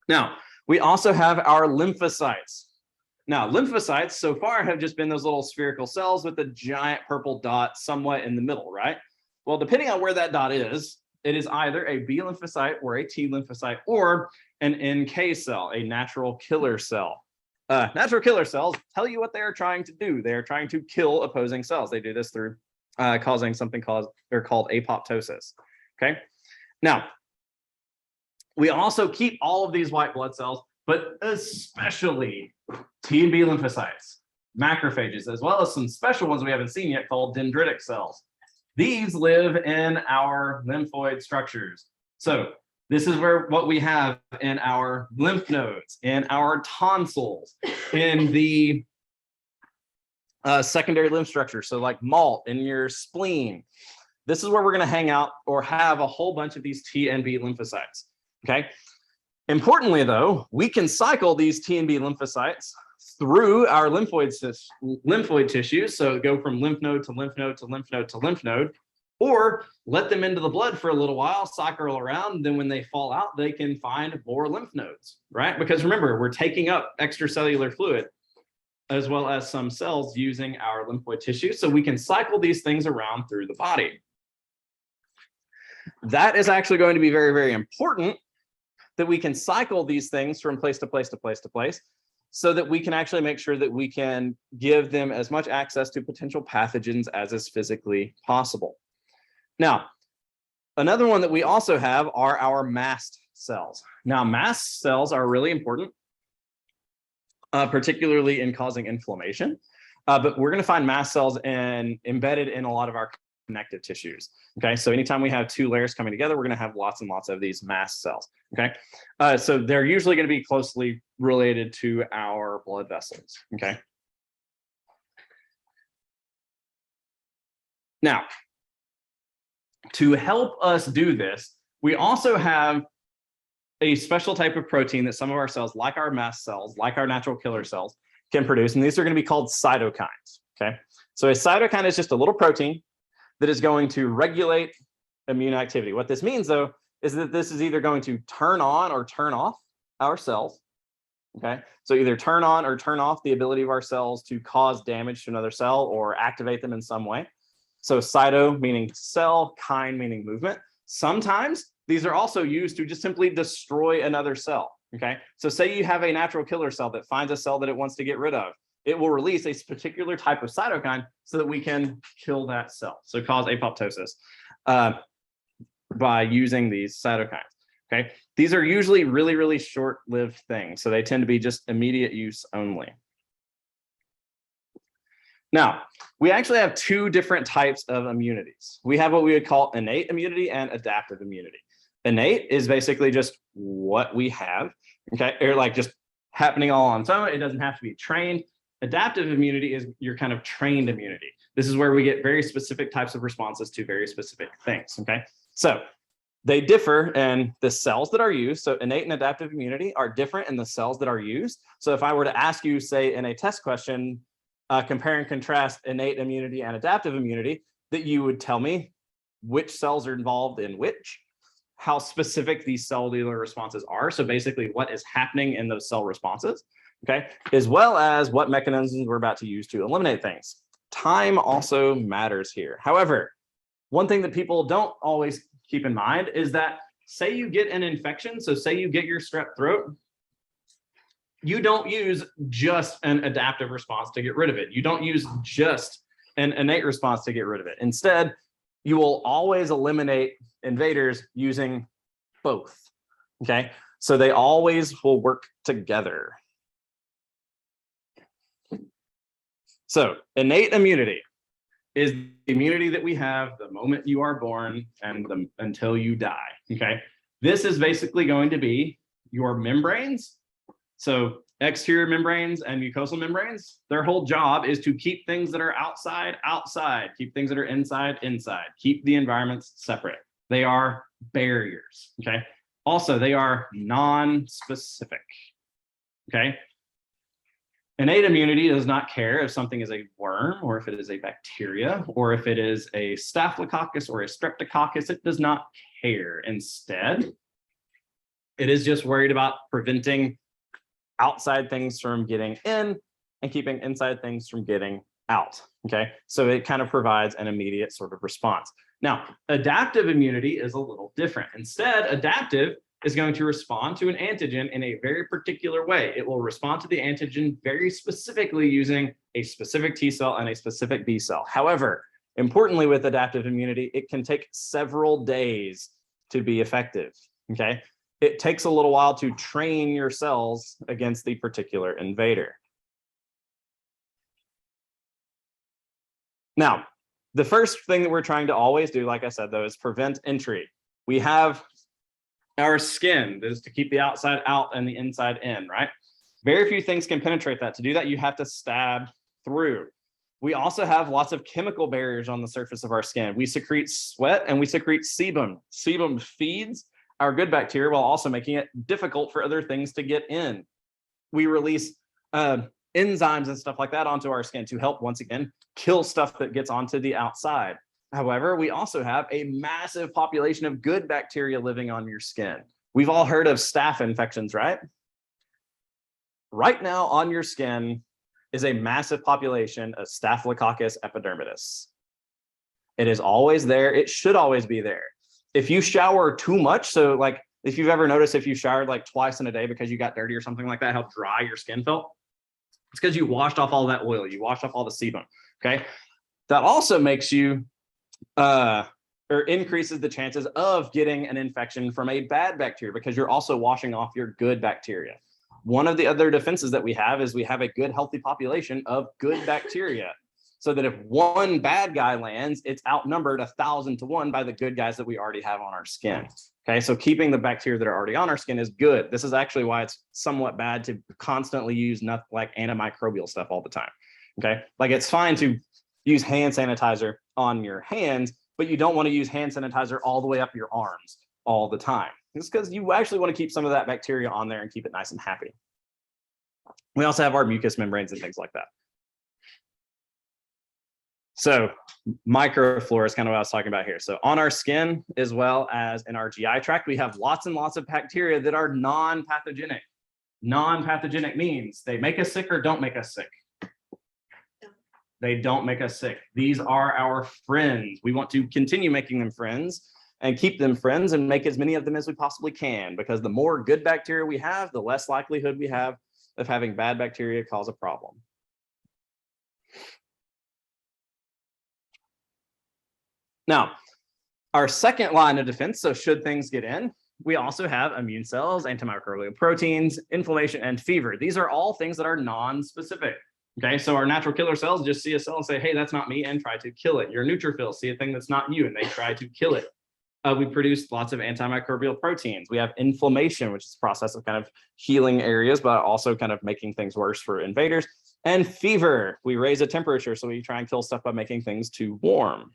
Now, we also have our lymphocytes. Now, lymphocytes so far have just been those little spherical cells with a giant purple dot somewhat in the middle, right? Well, depending on where that dot is, it is either a B lymphocyte or a T lymphocyte or an NK cell, a natural killer cell. Natural killer cells tell you what they are trying to do. They are trying to kill opposing cells. They do this through causing something called apoptosis. Okay. Now, we also keep all of these white blood cells, but especially T and B lymphocytes, macrophages, as well as some special ones we haven't seen yet called dendritic cells. These live in our lymphoid structures. So this is where what we have in our lymph nodes, in our tonsils, in the secondary lymph structure. So like MALT in your spleen, This is where we're going to hang out or have a whole bunch of these T and B lymphocytes. Okay. Importantly, though, we can cycle these T and B lymphocytes through our lymphoid tissues. So go from lymph node to lymph node to lymph node to lymph node, or let them into the blood for a little while, cycle around. Then when they fall out, they can find more lymph nodes, right? Because remember, we're taking up extracellular fluid as well as some cells using our lymphoid tissue. So we can cycle these things around through the body. That is actually going to be very, very important, that we can cycle these things from place to place to place to place, so that we can actually make sure that we can give them as much access to potential pathogens as is physically possible. Now, another one that we also have are our mast cells. Now, mast cells are really important, particularly in causing inflammation, but we're going to find mast cells embedded in a lot of our connective tissues. Okay, so anytime we have two layers coming together, we're going to have lots and lots of these mast cells. Okay, so they're usually going to be closely related to our blood vessels. Okay, now to help us do this, we also have a special type of protein that some of our cells, like our mast cells, like our natural killer cells, can produce, and these are going to be called cytokines. Okay, so a cytokine is just a little protein that is going to regulate immune activity. What this means, though, is that this is either going to turn on or turn off our cells. Okay, so either turn on or turn off the ability of our cells to cause damage to another cell or activate them in some way. So cyto meaning cell, kine meaning movement. Sometimes these are also used to just simply destroy another cell. Okay, so say you have a natural killer cell that finds a cell that it wants to get rid of. It will release a particular type of cytokine so that we can kill that cell, so cause apoptosis by using these cytokines. Okay, these are usually really, really short-lived things, so they tend to be just immediate use only. Now, we actually have two different types of immunities. We have what we would call innate immunity and adaptive immunity. Innate is basically just what we have, okay, or like just happening all on its own. It doesn't have to be trained. Adaptive immunity is your kind of trained immunity. This is where we get very specific types of responses to very specific things, okay? So they differ in the cells that are used. So innate and adaptive immunity are different in the cells that are used. So if I were to ask you, say, in a test question, compare and contrast innate immunity and adaptive immunity, that you would tell me which cells are involved in which, how specific these cellular responses are. So basically what is happening in those cell responses, okay, as well as what mechanisms we're about to use to eliminate things. Time also matters here. However, one thing that people don't always keep in mind is that say you get an infection, so say you get your strep throat, you don't use just an adaptive response to get rid of it. You don't use just an innate response to get rid of it. Instead, you will always eliminate invaders using both, okay? So they always will work together. So innate immunity is the immunity that we have the moment you are born and until you die, okay? This is basically going to be your membranes. So exterior membranes and mucosal membranes, their whole job is to keep things that are outside, outside, keep things that are inside, inside, keep the environments separate. They are barriers, okay? Also, they are non-specific, okay? Innate immunity does not care if something is a worm or if it is a bacteria or if it is a staphylococcus or a streptococcus. It does not care. Instead, it is just worried about preventing outside things from getting in and keeping inside things from getting out, okay? So it kind of provides an immediate sort of response. Now, adaptive immunity is a little different. Instead, adaptive is going to respond to an antigen in a very particular way. It will respond to the antigen very specifically using a specific T cell and a specific B cell. However, importantly with adaptive immunity, it can take several days to be effective, okay? It takes a little while to train your cells against the particular invader. Now, the first thing that we're trying to always do, like I said, though, is prevent entry. We have our skin, that is to keep the outside out and the inside in, right? Very few things can penetrate that. To do that, you have to stab through. We also have lots of chemical barriers on the surface of our skin. We secrete sweat and we secrete sebum. Sebum feeds our good bacteria while also making it difficult for other things to get in. We release enzymes and stuff like that onto our skin to help, once again, kill stuff that gets onto the outside. However, we also have a massive population of good bacteria living on your skin. We've all heard of staph infections, right? Right now on your skin is a massive population of Staphylococcus epidermidis. It is always there. It should always be there. If you shower too much, so like if you've ever noticed if you showered like twice in a day because you got dirty or something like that, how dry your skin felt, it's because you washed off all that oil, you washed off all the sebum, okay? That also makes you, or increases the chances of getting an infection from a bad bacteria because you're also washing off your good bacteria. One of the other defenses that we have is we have a good, healthy population of good bacteria. So that if one bad guy lands, it's outnumbered 1,000 to 1 by the good guys that we already have on our skin. Okay, so keeping the bacteria that are already on our skin is good. This is actually why it's somewhat bad to constantly use nothing like antimicrobial stuff all the time. Okay, like it's fine to use hand sanitizer on your hands, but you don't want to use hand sanitizer all the way up your arms all the time. It's because you actually want to keep some of that bacteria on there and keep it nice and happy. We also have our mucous membranes and things like that. So microflora is kind of what I was talking about here. So on our skin, as well as in our GI tract, we have lots and lots of bacteria that are non-pathogenic. Non-pathogenic means they make us sick or don't make us sick. They don't make us sick. These are our friends. We want to continue making them friends and keep them friends and make as many of them as we possibly can, because the more good bacteria we have, the less likelihood we have of having bad bacteria cause a problem. Now, our second line of defense, so should things get in, we also have immune cells, antimicrobial proteins, inflammation, and fever. These are all things that are non-specific. Okay, so our natural killer cells just see a cell and say, hey, that's not me, and try to kill it. Your neutrophils see a thing that's not you, and they try to kill it. We produce lots of antimicrobial proteins. We have inflammation, which is a process of kind of healing areas, but also kind of making things worse for invaders. And fever, we raise a temperature, so we try and kill stuff by making things too warm.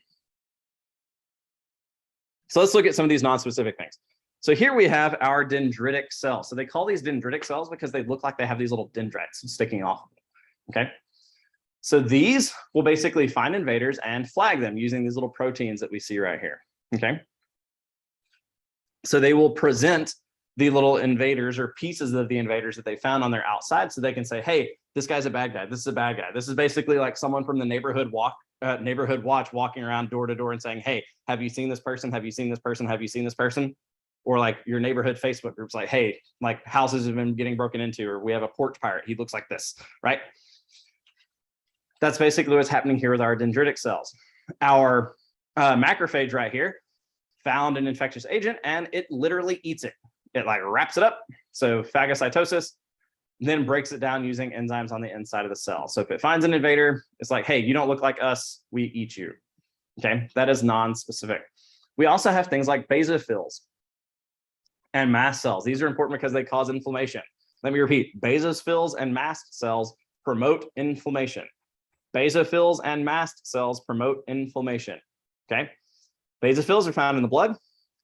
So let's look at some of these non-specific things. So here we have our dendritic cells. So they call these dendritic cells because they look like they have these little dendrites sticking off of them. Okay. So these will basically find invaders and flag them using these little proteins that we see right here. Okay. So they will present the little invaders or pieces of the invaders that they found on their outside, so they can say, hey, this guy's a bad guy. This is a bad guy. This is basically like someone from the neighborhood watch walking around door to door and saying, hey, have you seen this person? Have you seen this person? Have you seen this person? Or like your neighborhood Facebook groups, like, hey, like houses have been getting broken into, or we have a porch pirate. He looks like this, right? That's basically what's happening here with our dendritic cells. Our macrophage right here found an infectious agent and it literally eats it. It like wraps it up. So phagocytosis, then breaks it down using enzymes on the inside of the cell. So if it finds an invader, it's like, hey, you don't look like us, we eat you. Okay, that is non-specific. We also have things like basophils and mast cells. These are important because they cause inflammation. Let me repeat, basophils and mast cells promote inflammation. Basophils and mast cells promote inflammation. Okay, basophils are found in the blood.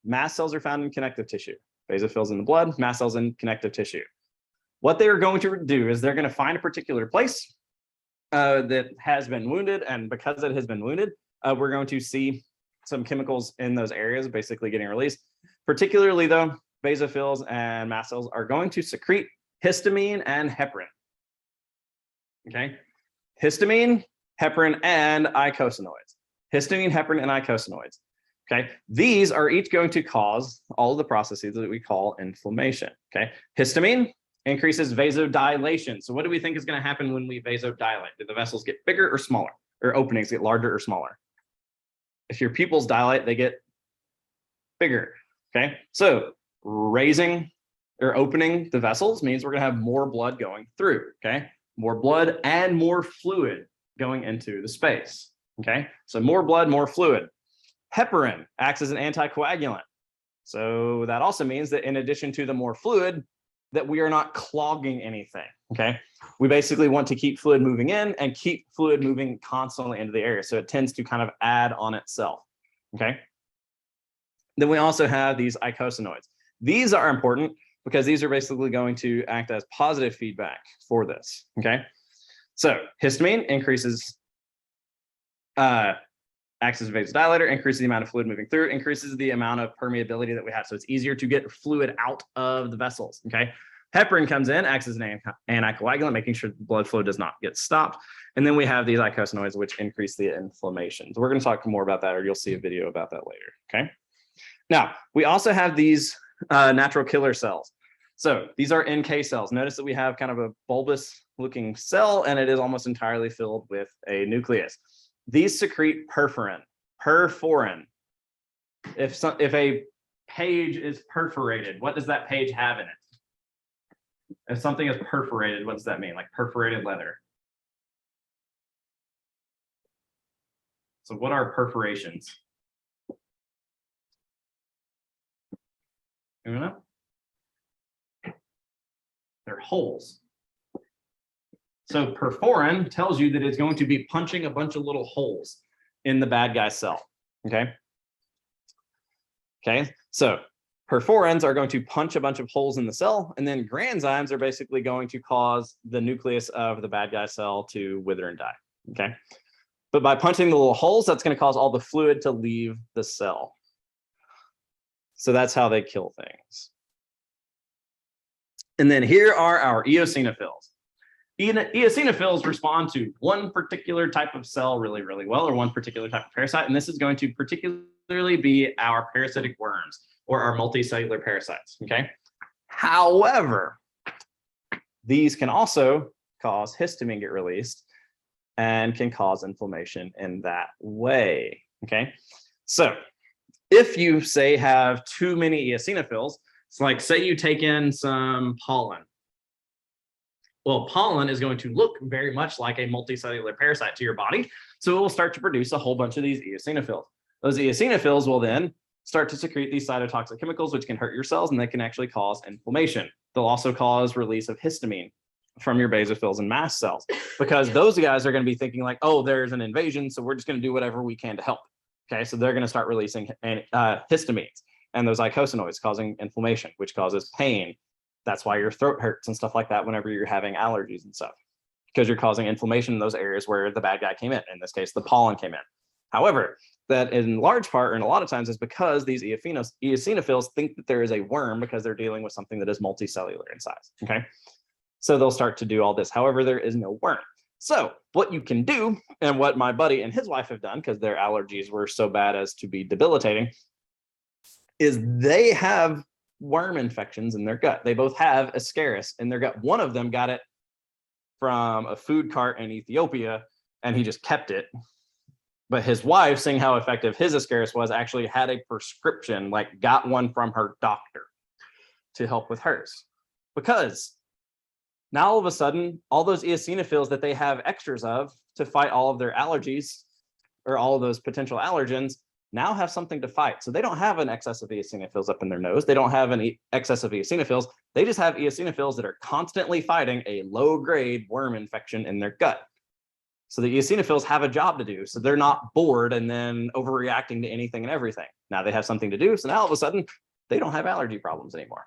Mast cells are found in connective tissue. Basophils in the blood, mast cells in connective tissue. What they are going to do is they're going to find a particular place that has been wounded, and because it has been wounded, we're going to see some chemicals in those areas basically getting released. Particularly though, basophils and mast cells are going to secrete histamine and heparin. Okay, histamine, heparin, and eicosanoids. Histamine, heparin, and eicosanoids. Okay, these are each going to cause all of the processes that we call inflammation. Okay, histamine increases vasodilation. So what do we think is going to happen when we vasodilate? Do the vessels get bigger or smaller, or openings get larger or smaller? If your pupils dilate, they get bigger. Okay, so raising or opening the vessels means we're going to have more blood going through. Okay, more blood and more fluid going into the space. Okay, so more blood, more fluid. Heparin acts as an anticoagulant. So that also means that in addition to the more fluid, that we are not clogging anything, okay? We basically want to keep fluid moving in and keep fluid moving constantly into the area. So it tends to kind of add on itself, okay? Then we also have these eicosanoids. These are important because these are basically going to act as positive feedback for this, okay? So histamine increases, acts as a vasodilator, increases the amount of fluid moving through, increases the amount of permeability that we have. So it's easier to get fluid out of the vessels, okay? Heparin comes in, acts as an anticoagulant, making sure the blood flow does not get stopped. And then we have these eicosanoids, which increase the inflammation. So we're going to talk more about that, or you'll see a video about that later, okay? Now, we also have these natural killer cells. So these are NK cells. Notice that we have kind of a bulbous looking cell, and it is almost entirely filled with a nucleus. These secrete perforin. If a page is perforated, what does that page have in it? If something is perforated, what does that mean? Like perforated leather. So what are perforations? You know? They're holes. So perforin tells you that it's going to be punching a bunch of little holes in the bad guy cell, okay? Okay, so perforins are going to punch a bunch of holes in the cell, and then granzymes are basically going to cause the nucleus of the bad guy cell to wither and die, okay? But by punching the little holes, that's going to cause all the fluid to leave the cell. So that's how they kill things. And then here are our eosinophils. Eosinophils respond to one particular type of cell really, really well, or one particular type of parasite. And this is going to particularly be our parasitic worms or our multicellular parasites, okay? However, these can also cause histamine get released and can cause inflammation in that way, okay? So if you say have too many eosinophils, it's like say you take in some pollen. Well, pollen is going to look very much like a multicellular parasite to your body. So it will start to produce a whole bunch of these eosinophils. Those eosinophils will then start to secrete these cytotoxic chemicals, which can hurt your cells, and they can actually cause inflammation. They'll also cause release of histamine from your basophils and mast cells, because those guys are going to be thinking like, oh, there's an invasion, so we're just going to do whatever we can to help. Okay, so they're going to start releasing histamines and those eicosanoids, causing inflammation, which causes pain. That's why your throat hurts and stuff like that whenever you're having allergies and stuff, because you're causing inflammation in those areas where the bad guy came in this case, the pollen came in. However, that in large part, and a lot of times, is because these eosinophils think that there is a worm because they're dealing with something that is multicellular in size, okay? So they'll start to do all this. However, there is no worm. So what you can do, and what my buddy and his wife have done, because their allergies were so bad as to be debilitating, is they have worm infections in their gut. They both have Ascaris in their gut. One of them got it from a food cart in Ethiopia, and he just kept it. But his wife, seeing how effective his Ascaris was, actually had a prescription, like got one from her doctor to help with hers. Because now all of a sudden, all those eosinophils that they have extras of to fight all of their allergies, or all of those potential allergens, now have something to fight. So they don't have an excess of eosinophils up in their nose. They don't have an excess of eosinophils. They just have eosinophils that are constantly fighting a low-grade worm infection in their gut. So the eosinophils have a job to do. So they're not bored and then overreacting to anything and everything. Now they have something to do. So now all of a sudden, they don't have allergy problems anymore.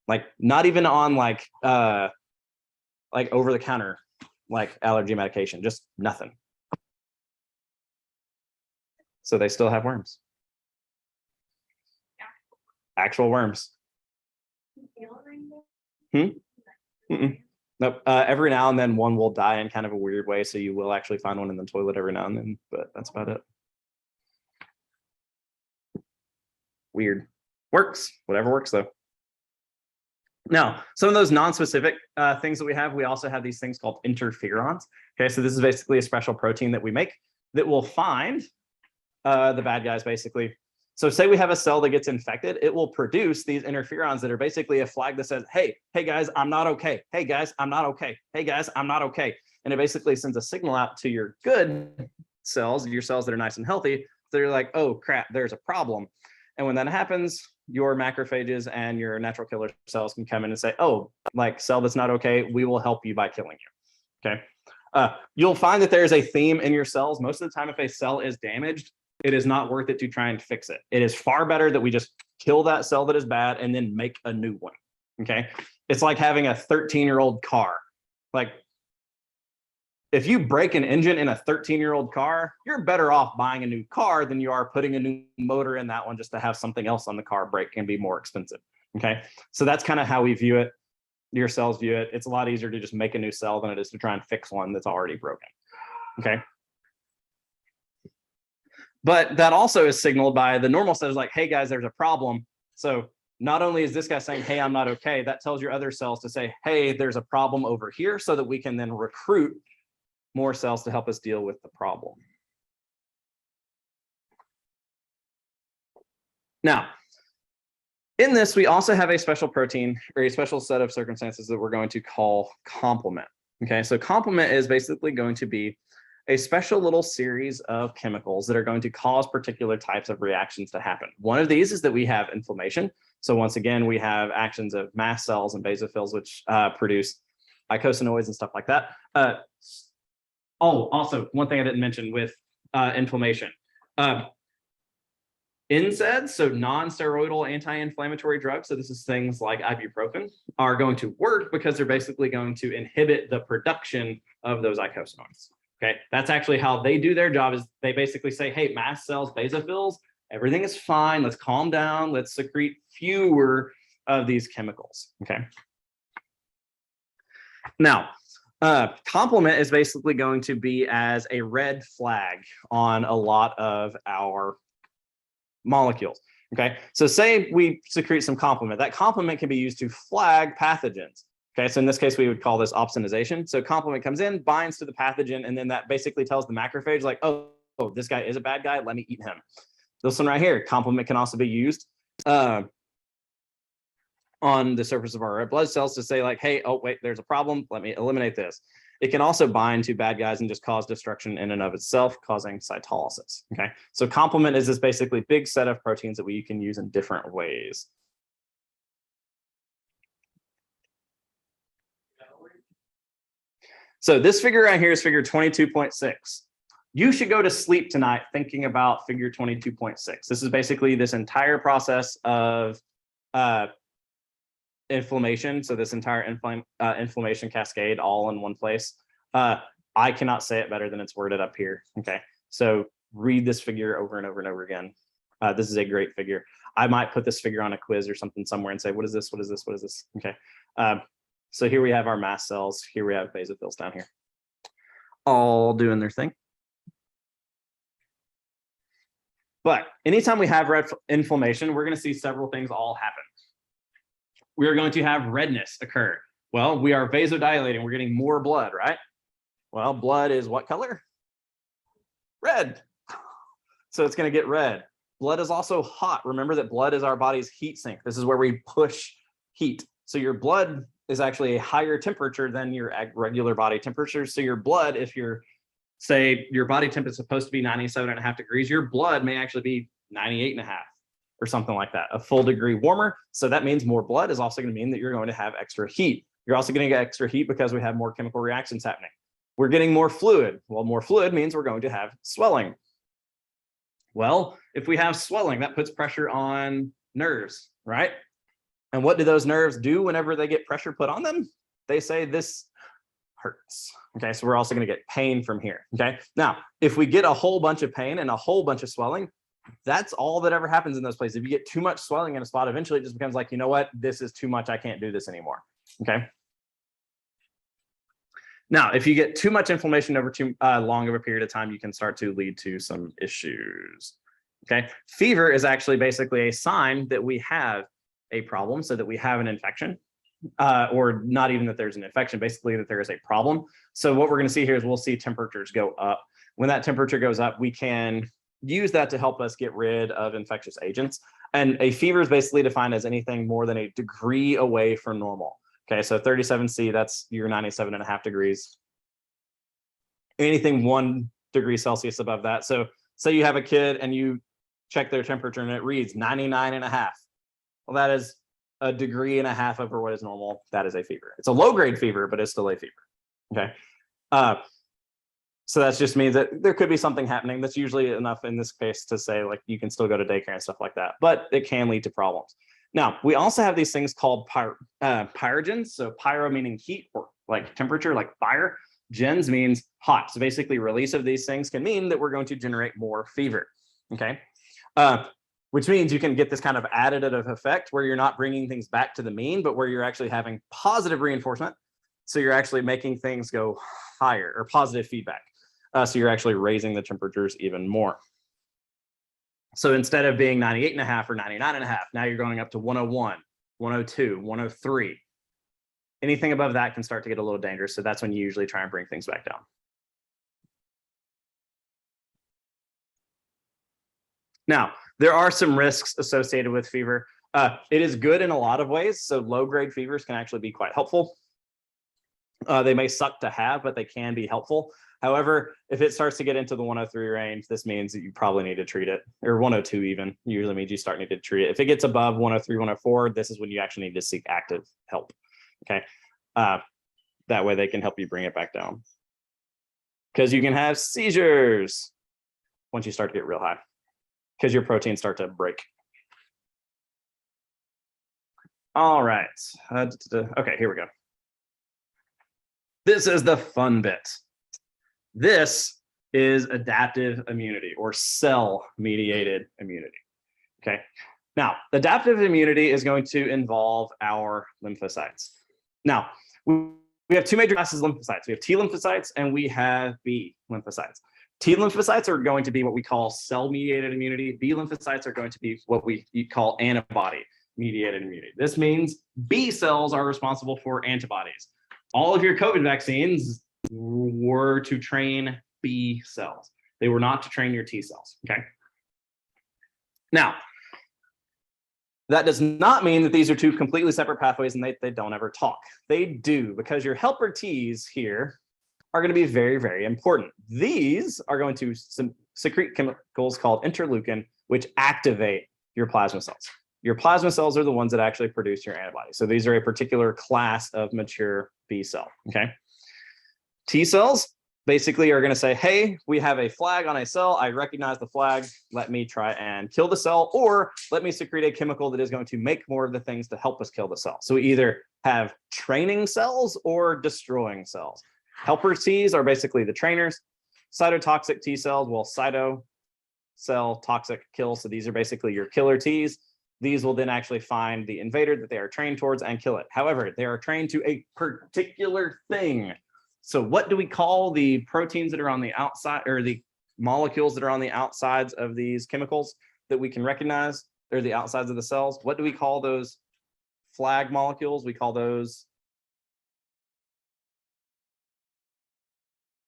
Like not even on like over-the-counter like allergy medication, just nothing. So they still have worms. Actual worms. Nope. Every now and then one will die in kind of a weird way. So you will actually find one in the toilet every now and then, but that's about it. Weird. Works. Whatever works though. Now, some of those non-specific things that we also have these things called interferons. Okay, so this is basically a special protein that we make that will find the bad guys basically. So say we have a cell that gets infected, it will produce these interferons that are basically a flag that says, hey guys, I'm not okay. Hey guys, I'm not okay. Hey guys, I'm not okay. And it basically sends a signal out to your good cells, your cells that are nice and healthy. They're like, oh crap, there's a problem. And when that happens, your macrophages and your natural killer cells can come in and say, oh, like cell that's not okay, we will help you by killing you. Okay. You'll find that there's a theme in your cells. Most of the time, if a cell is damaged, it is not worth it to try and fix it. It is far better that we just kill that cell that is bad and then make a new one. Okay. It's like having a 13-year-old car. Like, if you break an engine in a 13-year-old car, you're better off buying a new car than you are putting a new motor in that one just to have something else on the car break and be more expensive. Okay. So that's kind of how we view it. Your cells view it. It's a lot easier to just make a new cell than it is to try and fix one that's already broken. Okay. But that also is signaled by the normal cells like, hey guys, there's a problem. So not only is this guy saying, hey, I'm not okay, that tells your other cells to say, hey, there's a problem over here, so that we can then recruit more cells to help us deal with the problem. Now, in this, we also have a special protein or a special set of circumstances that we're going to call complement. Okay, so complement is basically going to be a special little series of chemicals that are going to cause particular types of reactions to happen. One of these is that we have inflammation. So once again, we have actions of mast cells and basophils, which produce eicosanoids and stuff like that. Oh, also, one thing I didn't mention with inflammation. NSAIDs, so non-steroidal anti-inflammatory drugs, so this is things like ibuprofen, are going to work because they're basically going to inhibit the production of those eicosanoids. Okay, that's actually how they do their job, is they basically say, hey, mast cells, basophils, everything is fine, let's calm down, let's secrete fewer of these chemicals. Okay. Now, complement is basically going to be as a red flag on a lot of our molecules. Okay, so say we secrete some complement. That complement can be used to flag pathogens. Okay, so in this case, we would call this opsonization. So complement comes in, binds to the pathogen, and then that basically tells the macrophage, like, oh, this guy is a bad guy, let me eat him. This one right here, complement can also be used on the surface of our red blood cells to say like, hey, oh, wait, there's a problem, let me eliminate this. It can also bind to bad guys and just cause destruction in and of itself, causing cytolysis. Okay, so complement is this basically big set of proteins that we can use in different ways. So this figure right here is figure 22.6. You should go to sleep tonight thinking about figure 22.6. This is basically this entire process of inflammation. So this entire inflammation cascade all in one place. I cannot say it better than it's worded up here. Okay, so read this figure over and over and over again. This is a great figure. I might put this figure on a quiz or something somewhere and say, what is this? What is this? What is this? Okay. So here we have our mast cells. Here we have basophils down here, all doing their thing. But anytime we have red inflammation, we're going to see several things all happen. We are going to have redness occur. Well, we are vasodilating. We're getting more blood, right? Well, blood is what color? Red. So it's going to get red. Blood is also hot. Remember that blood is our body's heat sink. This is where we push heat. So your blood is actually a higher temperature than your regular body temperature. So your blood, if you're, say, your body temp is supposed to be 97.5 degrees, your blood may actually be 98.5 or something like that, a full degree warmer. So that means more blood is also going to mean that you're going to have extra heat. You're also going to get extra heat because we have more chemical reactions happening. We're getting more fluid. Well, more fluid means we're going to have swelling. Well, if we have swelling, that puts pressure on nerves, right? And what do those nerves do whenever they get pressure put on them? They say this hurts. Okay, so we're also going to get pain from here. Okay, now if we get a whole bunch of pain and a whole bunch of swelling, that's all that ever happens in those places. If you get too much swelling in a spot, eventually it just becomes like, you know what, this is too much, I can't do this anymore. Okay. Now, if you get too much inflammation over too long of a period of time, you can start to lead to some issues. Okay, fever is actually basically a sign that we have a problem, so that we have an infection, or not even that there's an infection, basically that there is a problem. So what we're going to see here is we'll see temperatures go up. When that temperature goes up, we can use that to help us get rid of infectious agents. And a fever is basically defined as anything more than a degree away from normal. Okay, so 37°C, that's your 97.5 degrees. Anything 1 degree Celsius above that. So say you have a kid and you check their temperature and it reads 99.5. Well, that is a degree and a half over what is normal. That is a fever. It's a low grade fever, but it's still a fever. Okay. So that just means that there could be something happening. That's usually enough in this case to say like you can still go to daycare and stuff like that, but it can lead to problems. Now, we also have these things called pyrogens. So pyro meaning heat or like temperature, like fire. Gens means hot. So basically release of these things can mean that we're going to generate more fever. Okay. Which means you can get this kind of additive effect where you're not bringing things back to the mean, but where you're actually having positive reinforcement. So you're actually making things go higher or positive feedback. So you're actually raising the temperatures even more. So instead of being 98.5 or 99.5, now you're going up to 101, 102, 103. Anything above that can start to get a little dangerous. So that's when you usually try and bring things back down. Now, there are some risks associated with fever. It is good in a lot of ways. So low grade fevers can actually be quite helpful. They may suck to have, but they can be helpful. However, if it starts to get into the 103 range, this means that you probably need to treat it, or 102 even, usually means you start needing to treat it. If it gets above 103, 104, this is when you actually need to seek active help, okay? That way they can help you bring it back down. Because you can have seizures once you start to get real high, because your proteins start to break. All right, okay, here we go. This is the fun bit. This is adaptive immunity or cell-mediated immunity, okay? Now, adaptive immunity is going to involve our lymphocytes. Now, we have two major classes of lymphocytes. We have T lymphocytes and we have B lymphocytes. T lymphocytes are going to be what we call cell-mediated immunity. B lymphocytes are going to be what we call antibody-mediated immunity. This means B cells are responsible for antibodies. All of your COVID vaccines were to train B cells. They were not to train your T cells, okay? Now, that does not mean that these are two completely separate pathways and they don't ever talk. They do, because your helper Ts here are going to be very, very important. These are going to secrete chemicals called interleukin, which activate your plasma cells. Your plasma cells are the ones that actually produce your antibodies. So these are a particular class of mature B cell, okay? T cells basically are going to say, hey, we have a flag on a cell. I recognize the flag. Let me try and kill the cell, or let me secrete a chemical that is going to make more of the things to help us kill the cell. So we either have training cells or destroying cells. Helper Ts are basically the trainers. Cytotoxic T cells, well, cyto cell toxic kill. So these are basically your killer Ts. These will then actually find the invader that they are trained towards and kill it. However, they are trained to a particular thing. So what do we call the proteins that are on the outside, or the molecules that are on the outsides of these chemicals that we can recognize? They're the outsides of the cells. What do we call those flag molecules? We call those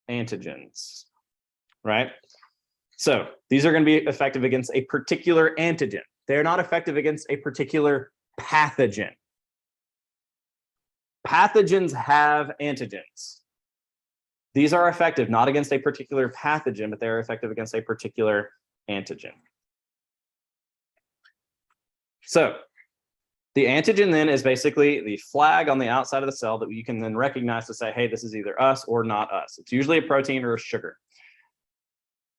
antigens, right? So these are going to be effective against a particular antigen. They're not effective against a particular pathogen. Pathogens have antigens. These are effective not against a particular pathogen, but they're effective against a particular antigen. So the antigen then is basically the flag on the outside of the cell that you can then recognize to say, hey, this is either us or not us. It's usually a protein or a sugar.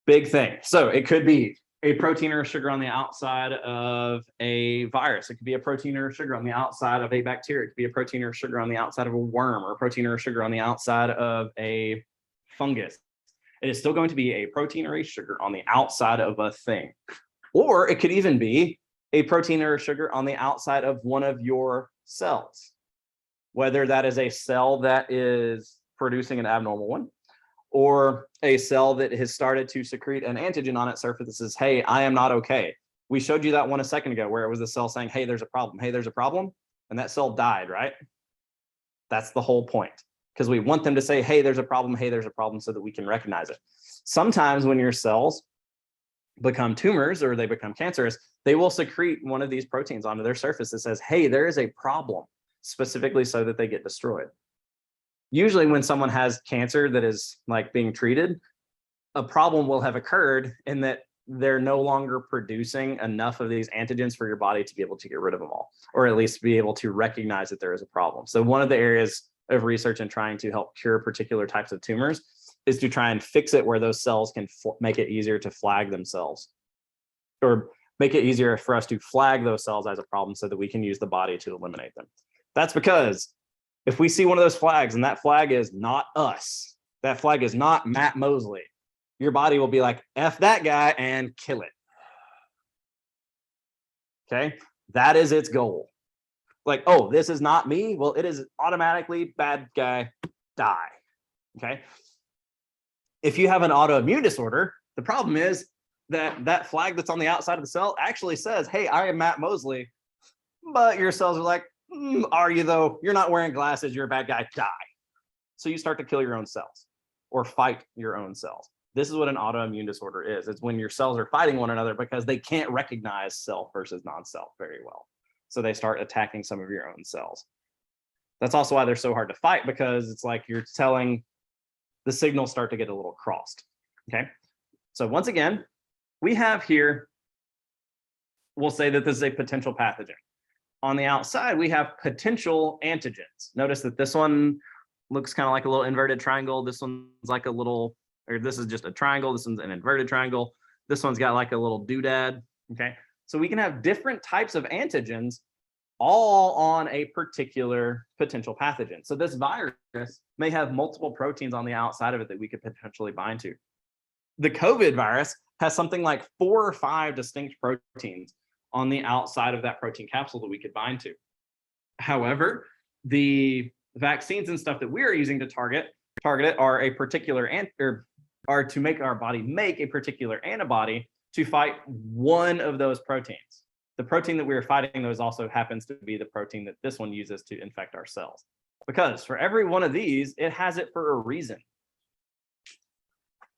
Big thing. So it could be a protein or a sugar on the outside of a virus. It could be a protein or a sugar on the outside of a bacteria. It could be a protein or a sugar on the outside of a worm, or a protein or a sugar on the outside of a fungus. It is still going to be a protein or a sugar on the outside of a thing. Or it could even be a protein or a sugar on the outside of one of your cells, whether that is a cell that is producing an abnormal one, or a cell that has started to secrete an antigen on its surface that says, hey, I am not okay. We showed you that one a second ago where it was the cell saying, hey, there's a problem. Hey, there's a problem. And that cell died, right? That's the whole point, because we want them to say, hey, there's a problem. Hey, there's a problem, so that we can recognize it. Sometimes when your cells become tumors or they become cancerous, they will secrete one of these proteins onto their surface that says, hey, there is a problem, specifically so that they get destroyed. Usually when someone has cancer that is like being treated, a problem will have occurred in that they're no longer producing enough of these antigens for your body to be able to get rid of them all, or at least be able to recognize that there is a problem. So one of the areas of research in trying to help cure particular types of tumors is to try and fix it where those cells can make it easier to flag themselves, or make it easier for us to flag those cells as a problem so that we can use the body to eliminate them. That's because if we see one of those flags and that flag is not us, that flag is not Matt Mosley, your body will be like, F that guy and kill it. Okay, that is its goal. Like, oh, this is not me. Well, it is automatically bad guy, die. Okay. If you have an autoimmune disorder, the problem is that that flag that's on the outside of the cell actually says, hey, I am Matt Mosley, but your cells are like, are you though? You're not wearing glasses. You're a bad guy, die. So you start to kill your own cells or fight your own cells. This is what an autoimmune disorder is. It's when your cells are fighting one another because they can't recognize self versus non-self very well. So they start attacking some of your own cells. That's also why they're so hard to fight, because it's like you're telling the signals start to get a little crossed. Okay. So once again, we have here, we'll say that this is a potential pathogen. On the outside, we have potential antigens. Notice that this one looks kind of like a little inverted triangle. This one's like a little, or this is just a triangle. This one's an inverted triangle. This one's got like a little doodad. Okay. So we can have different types of antigens all on a particular potential pathogen. So this virus may have multiple proteins on the outside of it that we could potentially bind to. The COVID virus has something like 4 or 5 distinct proteins on the outside of that protein capsule that we could bind to. However, the vaccines and stuff that we are using to target it are a particular are to make our body make a particular antibody to fight one of those proteins. The protein that we are fighting those also happens to be the protein that this one uses to infect our cells. Because for every one of these, it has it for a reason.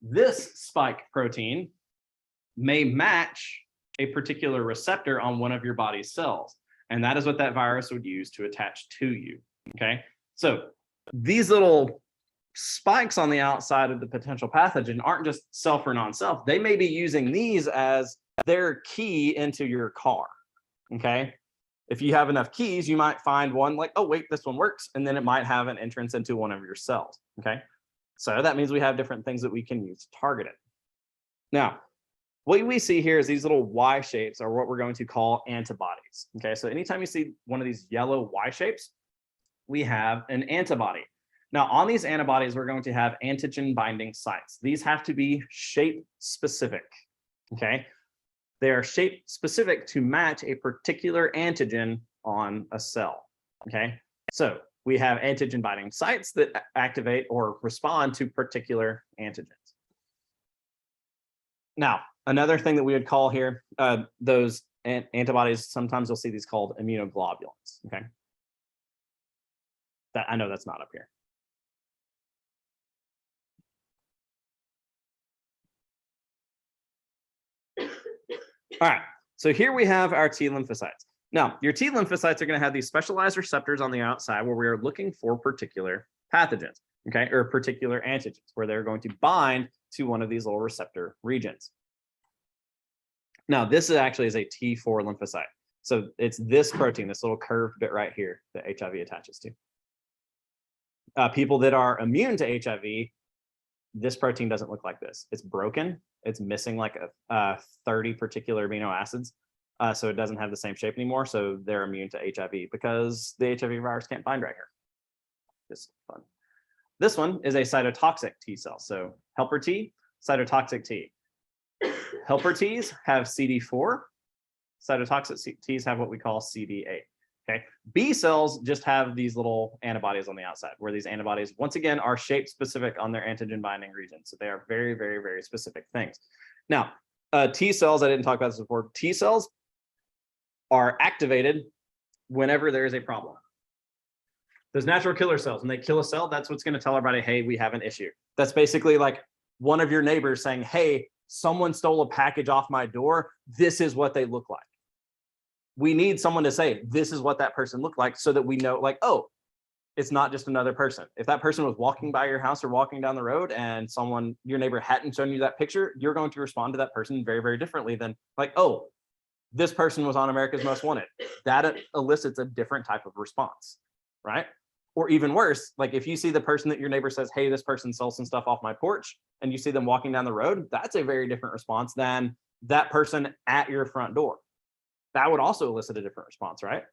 This spike protein may match a particular receptor on one of your body's cells. And that is what that virus would use to attach to you. Okay. So these little spikes on the outside of the potential pathogen aren't just self or non-self. They may be using these as their key into your car. Okay. If you have enough keys, you might find one like, oh, wait, this one works. And then it might have an entrance into one of your cells. Okay. So that means we have different things that we can use to target it. Now, what we see here is these little Y shapes are what we're going to call antibodies. Okay. So anytime you see one of these yellow Y shapes, we have an antibody. Now, on these antibodies, we're going to have antigen binding sites. These have to be shape specific. Okay. They are shape specific to match a particular antigen on a cell. Okay. So we have antigen binding sites that activate or respond to particular antigens. Now, another thing that we would call here, those antibodies, sometimes you'll see these called immunoglobulins. Okay. I know that's not up here. All right, so here we have our T lymphocytes. Now, your T lymphocytes are going to have these specialized receptors on the outside where we are looking for particular pathogens, okay, or particular antigens, where they're going to bind to one of these little receptor regions. Now, this is actually a T4 lymphocyte. So it's this protein, this little curved bit right here that HIV attaches to. People that are immune to HIV, this protein doesn't look like this. It's broken. It's missing like 30 particular amino acids. So it doesn't have the same shape anymore. So they're immune to HIV because the HIV virus can't bind right here. Just fun. This one is a cytotoxic T cell. So helper T, cytotoxic T. Helper Ts have CD4. Cytotoxic Ts have what we call CD8. Okay. B cells just have these little antibodies on the outside, where these antibodies, once again, are shape specific on their antigen binding region. So they are very, very, very specific things. Now, T cells, I didn't talk about this before. T cells are activated whenever there is a problem. Those natural killer cells, when they kill a cell, that's what's going to tell everybody, hey, we have an issue. That's basically like one of your neighbors saying, hey, someone stole a package off my door. This is what they look like. We need someone to say, this is what that person looked like, so that we know, like, oh, it's not just another person. If that person was walking by your house or walking down the road and your neighbor hadn't shown you that picture, you're going to respond to that person very, very differently than like, oh, this person was on America's Most Wanted. That elicits a different type of response, right? Or even worse, like if you see the person that your neighbor says, hey, this person sells some stuff off my porch, and you see them walking down the road, that's a very different response than that person at your front door. That would also elicit a different response, right?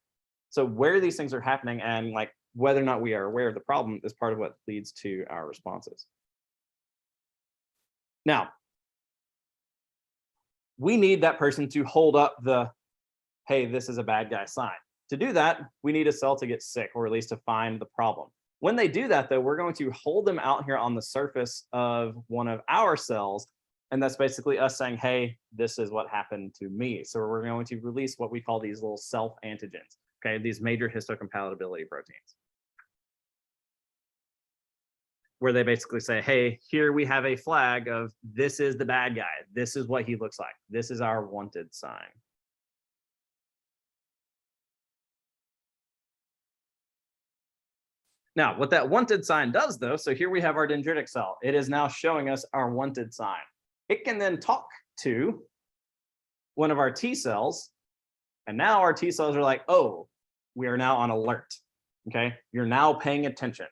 So where these things are happening and like whether or not we are aware of the problem is part of what leads to our responses. Now, we need that person to hold up the, hey, this is a bad guy sign. To do that, we need a cell to get sick, or at least to find the problem. When they do that, though, we're going to hold them out here on the surface of one of our cells. And that's basically us saying, hey, this is what happened to me. So we're going to release what we call these little self-antigens, okay, these major histocompatibility proteins, where they basically say, hey, here we have a flag of this is the bad guy. This is what he looks like. This is our wanted sign. Now, what that wanted sign does, though, so here we have our dendritic cell. It is now showing us our wanted sign. It can then talk to one of our T cells, and now our T cells are like, oh, we are now on alert, okay? You're now paying attention.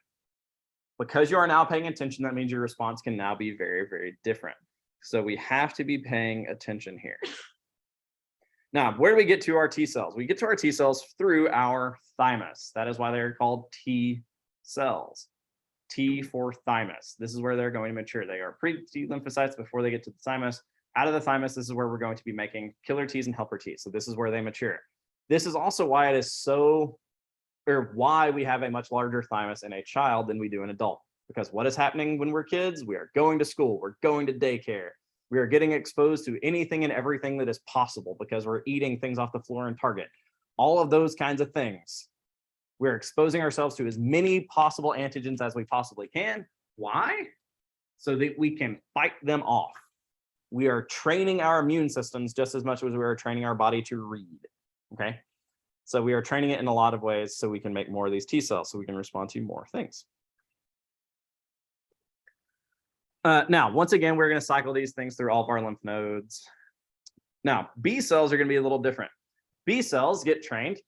Because you are now paying attention, that means your response can now be very, very different. So we have to be paying attention here. Now, where do we get to our T cells? We get to our T cells through our thymus. That is why they're called T cells. T for thymus. This is where they're going to mature. They are pre-T lymphocytes before they get to the thymus. Out of the thymus, this is where we're going to be making killer Ts and helper Ts. So this is where they mature. This is also why it is so, or why we have a much larger thymus in a child than we do an adult. Because what is happening when we're kids? We are going to school, we're going to daycare, we are getting exposed to anything and everything that is possible because we're eating things off the floor in Target. All of those kinds of things. We're exposing ourselves to as many possible antigens as we possibly can. Why? So that we can fight them off. We are training our immune systems just as much as we are training our body to read, okay? So we are training it in a lot of ways so we can make more of these T cells so we can respond to more things. Now, once again, we're going to cycle these things through all of our lymph nodes. Now, B cells are going to be a little different. B cells get trained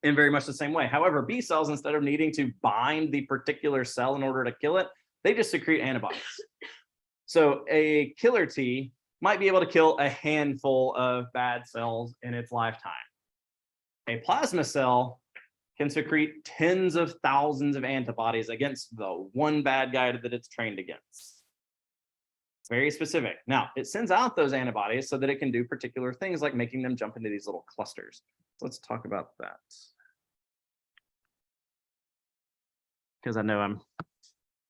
in very much the same way. However, B cells, instead of needing to bind the particular cell in order to kill it, they just secrete antibodies. So a killer T might be able to kill a handful of bad cells in its lifetime. A plasma cell can secrete tens of thousands of antibodies against the one bad guy that it's trained against. Very specific. Now, it sends out those antibodies so that it can do particular things like making them jump into these little clusters. So let's talk about that. Because I know I'm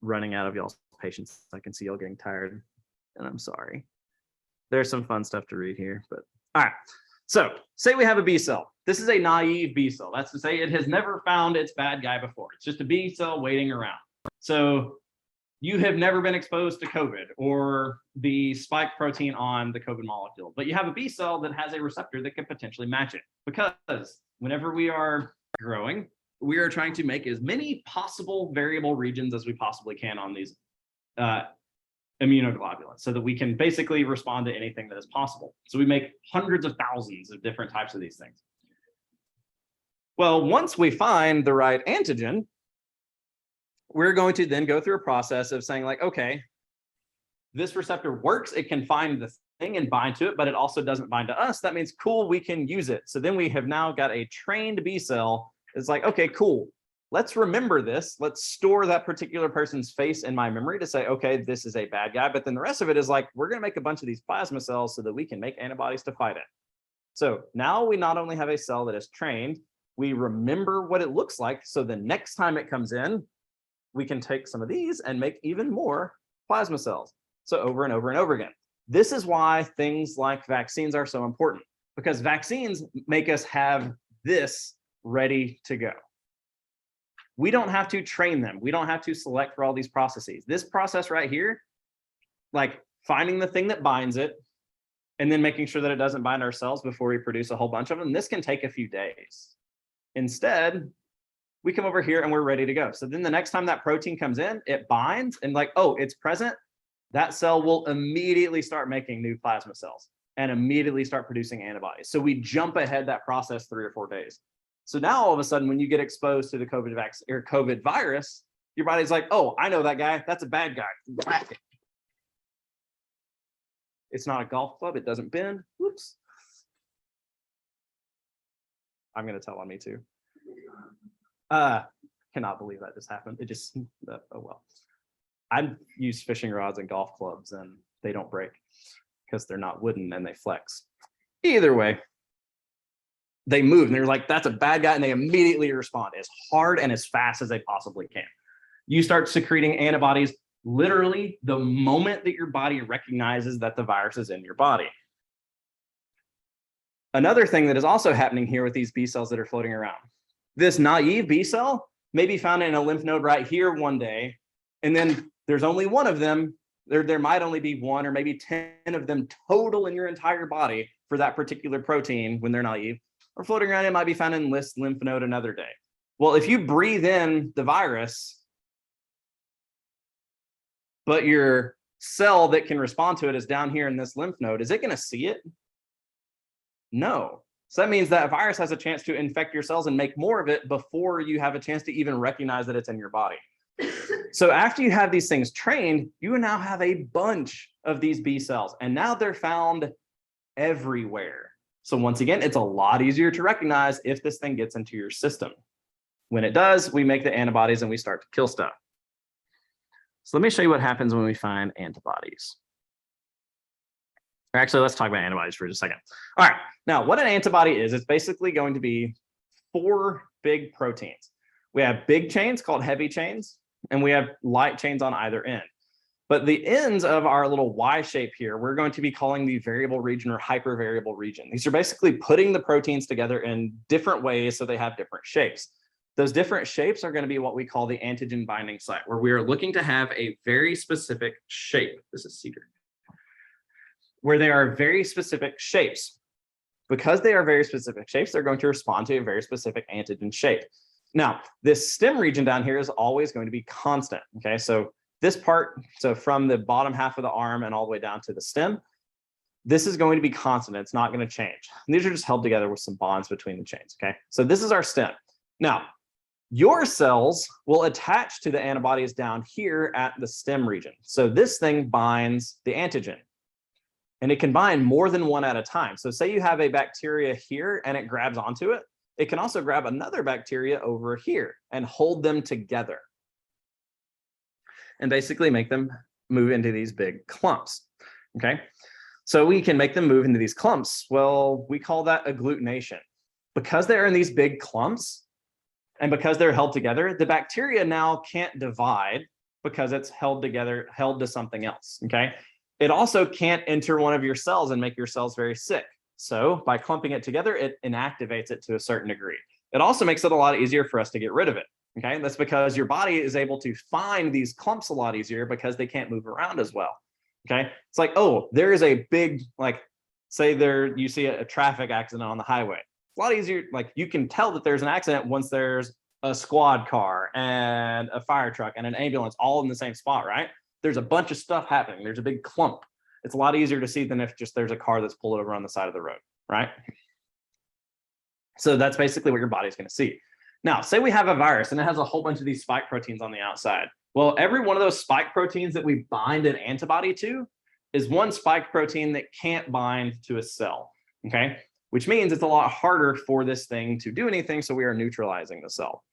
running out of y'all's patience. I can see y'all getting tired, and I'm sorry. There's some fun stuff to read here, but all right. So say we have a B cell. This is a naive B cell. That's to say it has never found its bad guy before. It's just a B cell waiting around. So you have never been exposed to COVID or the spike protein on the COVID molecule, but you have a B cell that has a receptor that could potentially match it. Because whenever we are growing, we are trying to make as many possible variable regions as we possibly can on these immunoglobulins so that we can basically respond to anything that is possible. So we make hundreds of thousands of different types of these things. Well, once we find the right antigen, we're going to then go through a process of saying like, okay, this receptor works. It can find the thing and bind to it, but it also doesn't bind to us. That means, cool, we can use it. So then we have now got a trained B cell. It's like, okay, cool. Let's remember this. Let's store that particular person's face in my memory to say, okay, this is a bad guy. But then the rest of it is like, we're going to make a bunch of these plasma cells so that we can make antibodies to fight it. So now we not only have a cell that is trained, we remember what it looks like. So the next time it comes in, we can take some of these and make even more plasma cells. So over and over and over again. This is why things like vaccines are so important, because vaccines make us have this ready to go. We don't have to train them. We don't have to select for all these processes. This process right here, like finding the thing that binds it and then making sure that it doesn't bind our cells before we produce a whole bunch of them, this can take a few days. Instead, we come over here and we're ready to go. So then the next time that protein comes in, it binds and like, oh, it's present. That cell will immediately start making new plasma cells and immediately start producing antibodies. So we jump ahead that process 3 or 4 days. So now all of a sudden, when you get exposed to the COVID vaccine or COVID virus, your body's like, oh, I know that guy. That's a bad guy. It's not a golf club. It doesn't bend. Whoops. I'm going to tell on me too. Cannot believe that just happened. It just, oh well. I've used fishing rods and golf clubs and they don't break because they're not wooden and they flex. Either way, they move and they're like, that's a bad guy. And they immediately respond as hard and as fast as they possibly can. You start secreting antibodies literally the moment that your body recognizes that the virus is in your body. Another thing that is also happening here with these B cells that are floating around. This naive B cell may be found in a lymph node right here one day, and then there's only one of them. There might only be 1 or maybe 10 of them total in your entire body for that particular protein when they're naive, or floating around. It might be found in this lymph node another day. Well, if you breathe in the virus, but your cell that can respond to it is down here in this lymph node, is it going to see it? No. So that means that virus has a chance to infect your cells and make more of it before you have a chance to even recognize that it's in your body. So after you have these things trained, you now have a bunch of these B cells, and now they're found everywhere. So once again, it's a lot easier to recognize if this thing gets into your system. When it does, we make the antibodies and we start to kill stuff. So let me show you what happens when we find antibodies. Or actually, let's talk about antibodies for just a second. All right, now what an antibody is, it's basically going to be 4 big proteins. We have big chains called heavy chains, and we have light chains on either end. But the ends of our little Y shape here, we're going to be calling the variable region or hypervariable region. These are basically putting the proteins together in different ways so they have different shapes. Those different shapes are going to be what we call the antigen binding site, where we are looking to have a very specific shape. This is cedar. Where they are very specific shapes. Because they are very specific shapes, they're going to respond to a very specific antigen shape. Now, this stem region down here is always going to be constant. Okay, so this part, so from the bottom half of the arm and all the way down to the stem, this is going to be constant. It's not going to change. And these are just held together with some bonds between the chains. Okay, so this is our stem. Now, your cells will attach to the antibodies down here at the stem region. So this thing binds the antigen. And it can bind more than one at a time. So say you have a bacteria here and it grabs onto it. It can also grab another bacteria over here and hold them together. And basically make them move into these big clumps. Okay. So we can make them move into these clumps. Well, we call that agglutination. Because they're in these big clumps and because they're held together, the bacteria now can't divide because it's held together, held to something else. Okay. It also can't enter one of your cells and make your cells very sick. So by clumping it together, it inactivates it to a certain degree. It also makes it a lot easier for us to get rid of it. Okay, that's because your body is able to find these clumps a lot easier because they can't move around as well. Okay, it's like, oh, there is a big, like, say there you see a traffic accident on the highway. It's a lot easier, like you can tell that there's an accident once there's a squad car and a fire truck and an ambulance all in the same spot, right? There's a bunch of stuff happening. There's a big clump. It's a lot easier to see than if just there's a car that's pulled over on the side of the road, right? So that's basically what your body's going to see. Now, say we have a virus and it has a whole bunch of these spike proteins on the outside. Well, every one of those spike proteins that we bind an antibody to is one spike protein that can't bind to a cell, okay? Which means it's a lot harder for this thing to do anything, so we are neutralizing the cell.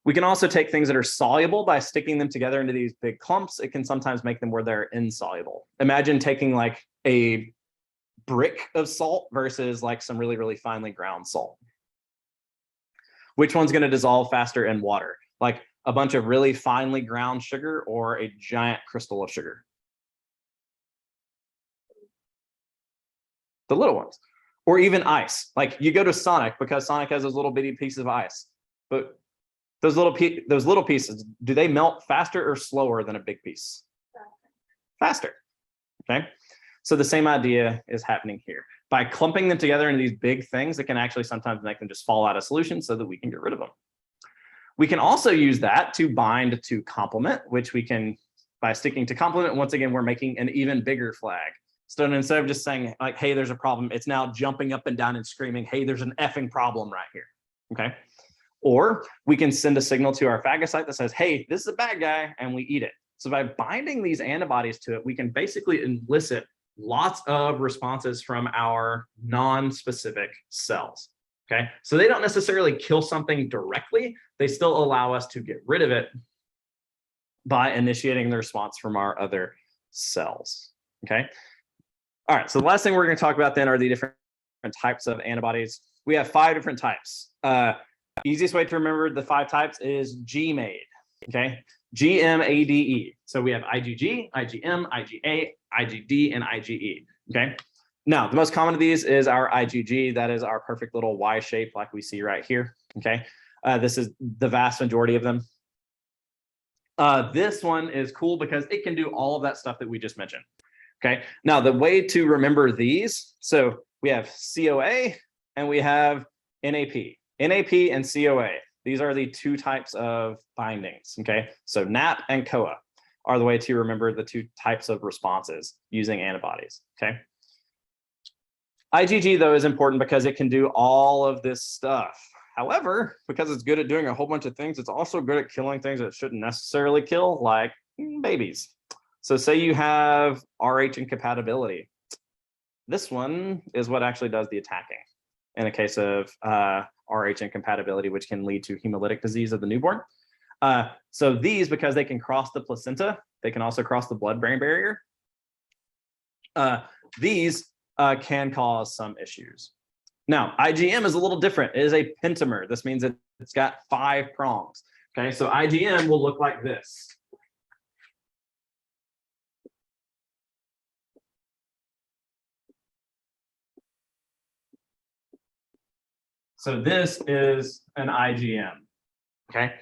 We can also take things that are soluble by sticking them together into these big clumps. It can sometimes make them where they're insoluble. Imagine taking like a brick of salt versus like some really, really finely ground salt. Which one's going to dissolve faster in water? Like a bunch of really finely ground sugar or a giant crystal of sugar? The little ones. Or even ice. Like you go to Sonic because Sonic has those little bitty pieces of ice. But those little pieces, do they melt faster or slower than a big piece? Faster. Okay. So the same idea is happening here. By clumping them together into these big things, it can actually sometimes make them just fall out of solution so that we can get rid of them. We can also use that to bind to complement, which we can, by sticking to complement, once again, we're making an even bigger flag. So instead of just saying like, hey, there's a problem, it's now jumping up and down and screaming, hey, there's an effing problem right here, okay? Or we can send a signal to our phagocyte that says, hey, this is a bad guy, and we eat it. So by binding these antibodies to it, we can basically elicit lots of responses from our non-specific cells, okay? So they don't necessarily kill something directly, they still allow us to get rid of it by initiating the response from our other cells, okay? All right, so the last thing we're going to talk about then are the different types of antibodies. We have 5 different types. Easiest way to remember the 5 types is GMADE, okay? GMADE. So we have IgG, IgM, IgA, IgD, and IgE, okay? Now, the most common of these is our IgG. That is our perfect little Y shape like we see right here, okay? This is the vast majority of them. This one is cool because it can do all of that stuff that we just mentioned. Okay, now the way to remember these, so we have CoA and we have NAP. NAP and CoA, these are the 2 types of bindings, okay? So NAP and CoA are the way to remember the 2 types of responses using antibodies, okay? IgG, though, is important because it can do all of this stuff. However, because it's good at doing a whole bunch of things, it's also good at killing things that it shouldn't necessarily kill, like babies. So say you have Rh incompatibility. This one is what actually does the attacking in a case of Rh incompatibility, which can lead to hemolytic disease of the newborn. So these, because they can cross the placenta, they can also cross the blood-brain barrier. These can cause some issues. Now, IgM is a little different. It is a pentamer. This means that it's got 5 prongs. Okay, so IgM will look like this. So this is an IgM, okay?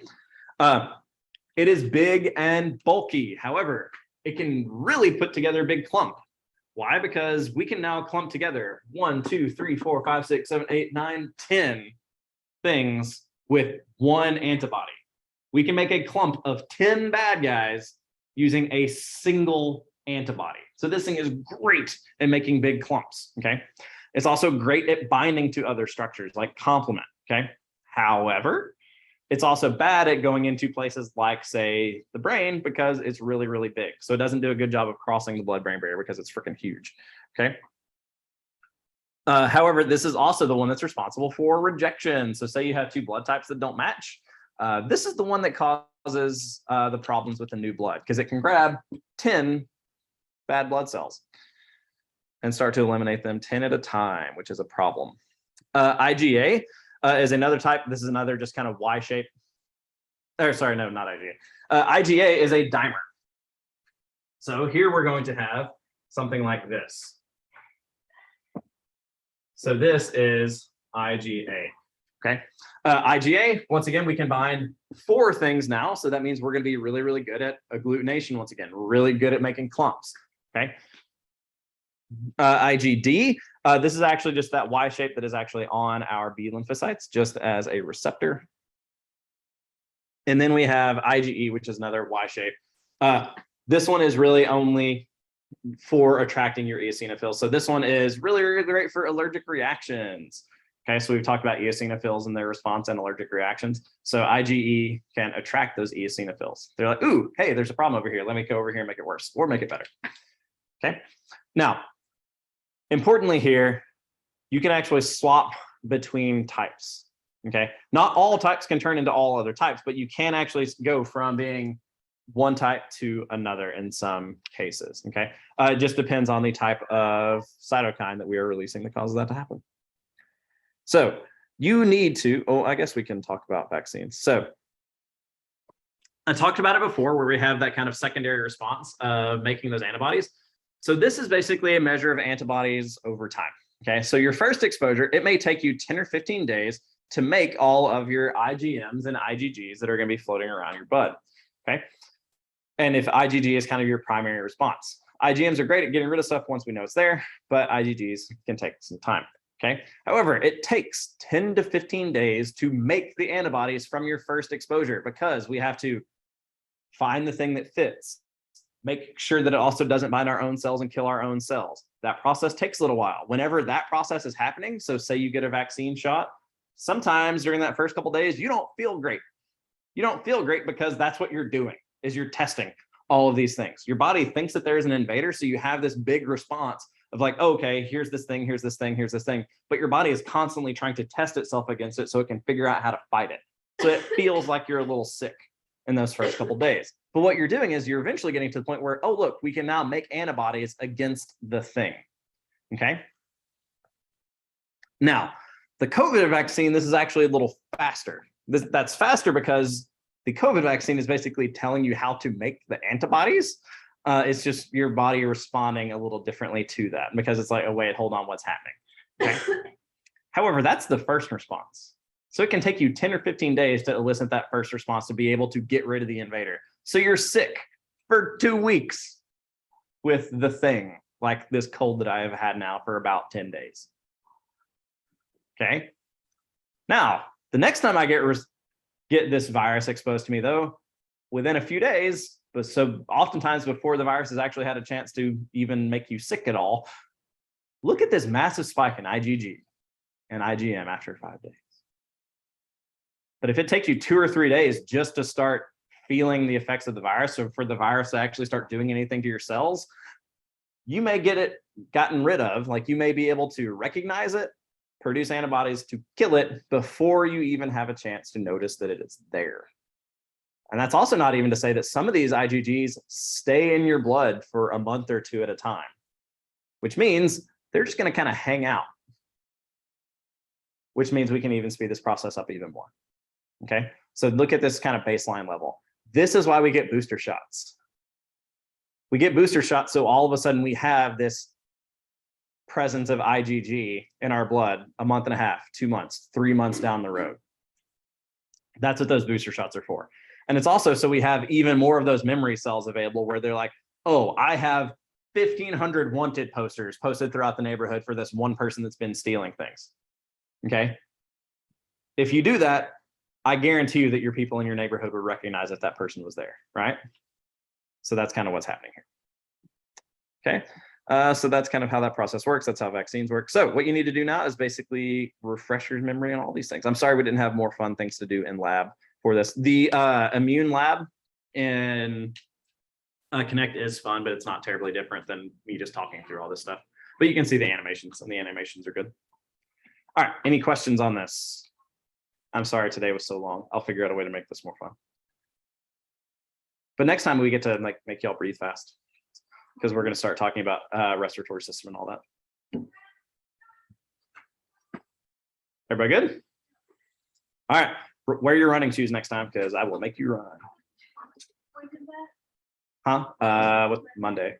It is big and bulky. However, it can really put together a big clump. Why? Because we can now clump together 1, 2, 3, 4, 5, 6, 7, 8, 9, 10 things with one antibody. We can make a clump of 10 bad guys using a single antibody. So this thing is great at making big clumps, okay? It's also great at binding to other structures like complement, okay? However, it's also bad at going into places like, say, the brain because it's really, really big. So it doesn't do a good job of crossing the blood-brain barrier because it's freaking huge, okay? However, this is also the one that's responsible for rejection. So say you have 2 blood types that don't match. This is the one that causes the problems with the new blood because it can grab 10 bad blood cells and start to eliminate them 10 at a time, which is a problem. IgA is another type. This is another just kind of Y shape. Or sorry, no, not IgA. IgA is a dimer. So here we're going to have something like this. So this is IgA, okay? IgA, once again, we can bind 4 things now. So that means we're gonna be really, really good at agglutination once again, really good at making clumps, okay? IgD, this is actually just that Y shape that is actually on our B lymphocytes, just as a receptor. And then we have IgE, which is another Y shape. This one is really only for attracting your eosinophils. So this one is really, really great for allergic reactions. Okay, so we've talked about eosinophils and their response and allergic reactions. So IgE can attract those eosinophils. They're like, ooh, hey, there's a problem over here. Let me go over here and make it worse or make it better. Okay, now, importantly here, you can actually swap between types. Okay, not all types can turn into all other types, but you can actually go from being one type to another in some cases. Okay, it just depends on the type of cytokine that we are releasing that causes that to happen. So you need to, oh, I guess we can talk about vaccines. So I talked about it before where we have that kind of secondary response of making those antibodies. So this is basically a measure of antibodies over time. Okay, so your first exposure, it may take you 10 or 15 days to make all of your IgMs and IgGs that are going to be floating around your blood. Okay, and if IgG is kind of your primary response, IgMs are great at getting rid of stuff once we know it's there, but IgGs can take some time. Okay. However, it takes 10 to 15 days to make the antibodies from your first exposure because we have to find the thing that fits, make sure that it also doesn't bind our own cells and kill our own cells. That process takes a little while. Whenever that process is happening, so say you get a vaccine shot, sometimes during that first couple of days, you don't feel great. You don't feel great because that's what you're doing, is you're testing all of these things. Your body thinks that there's an invader, so you have this big response of like, oh, okay, here's this thing, here's this thing, here's this thing. But your body is constantly trying to test itself against it so it can figure out how to fight it. So it feels like you're a little sick in those first couple of days. But what you're doing is you're eventually getting to the point where, oh, look, we can now make antibodies against the thing. Okay. Now, the COVID vaccine, this is actually a little faster. That's faster because the COVID vaccine is basically telling you how to make the antibodies. It's just your body responding a little differently to that because it's like, oh, wait, hold on, what's happening? Okay. However, that's the first response. So it can take you 10 or 15 days to elicit that first response to be able to get rid of the invader. So you're sick for 2 weeks with the thing, like this cold that I have had now for about 10 days. Okay. Now, the next time I get this virus exposed to me, though, within a few days, but so oftentimes before the virus has actually had a chance to even make you sick at all, look at this massive spike in IgG and IgM after 5 days. But if it takes you 2 or 3 days just to start feeling the effects of the virus, or for the virus to actually start doing anything to your cells, you may get it gotten rid of. Like you may be able to recognize it, produce antibodies to kill it before you even have a chance to notice that it is there. And that's also not even to say that some of these IgGs stay in your blood for a month or 2 at a time, which means they're just going to kind of hang out, which means we can even speed this process up even more. Okay, so look at this kind of baseline level. This is why we get booster shots. We get booster shots so all of a sudden we have this presence of IgG in our blood a month and a half, 2 months, 3 months down the road. That's what those booster shots are for. And it's also so we have even more of those memory cells available where they're like, oh, I have 1,500 wanted posters posted throughout the neighborhood for this one person that's been stealing things. Okay. If you do that, I guarantee you that your people in your neighborhood would recognize if that person was there, right? So that's kind of what's happening here. Okay. So that's kind of how that process works. That's how vaccines work. So what you need to do now is basically refresh your memory on all these things. I'm sorry we didn't have more fun things to do in lab for this. The immune lab in Connect is fun, but it's not terribly different than me just talking through all this stuff. But you can see the animations, and the animations are good. All right, any questions on this? I'm sorry today was so long. I'll figure out a way to make this more fun. But next time we get to like make y'all breathe fast, because we're going to start talking about respiratory system and all that. Everybody good? All right, wear your running shoes next time because I will make you run. Huh? With Monday.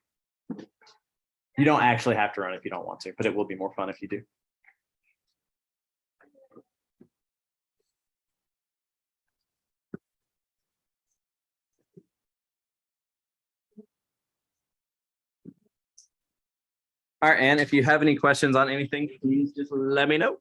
You don't actually have to run if you don't want to, but it will be more fun if you do. All right, and if you have any questions on anything, please just let me know.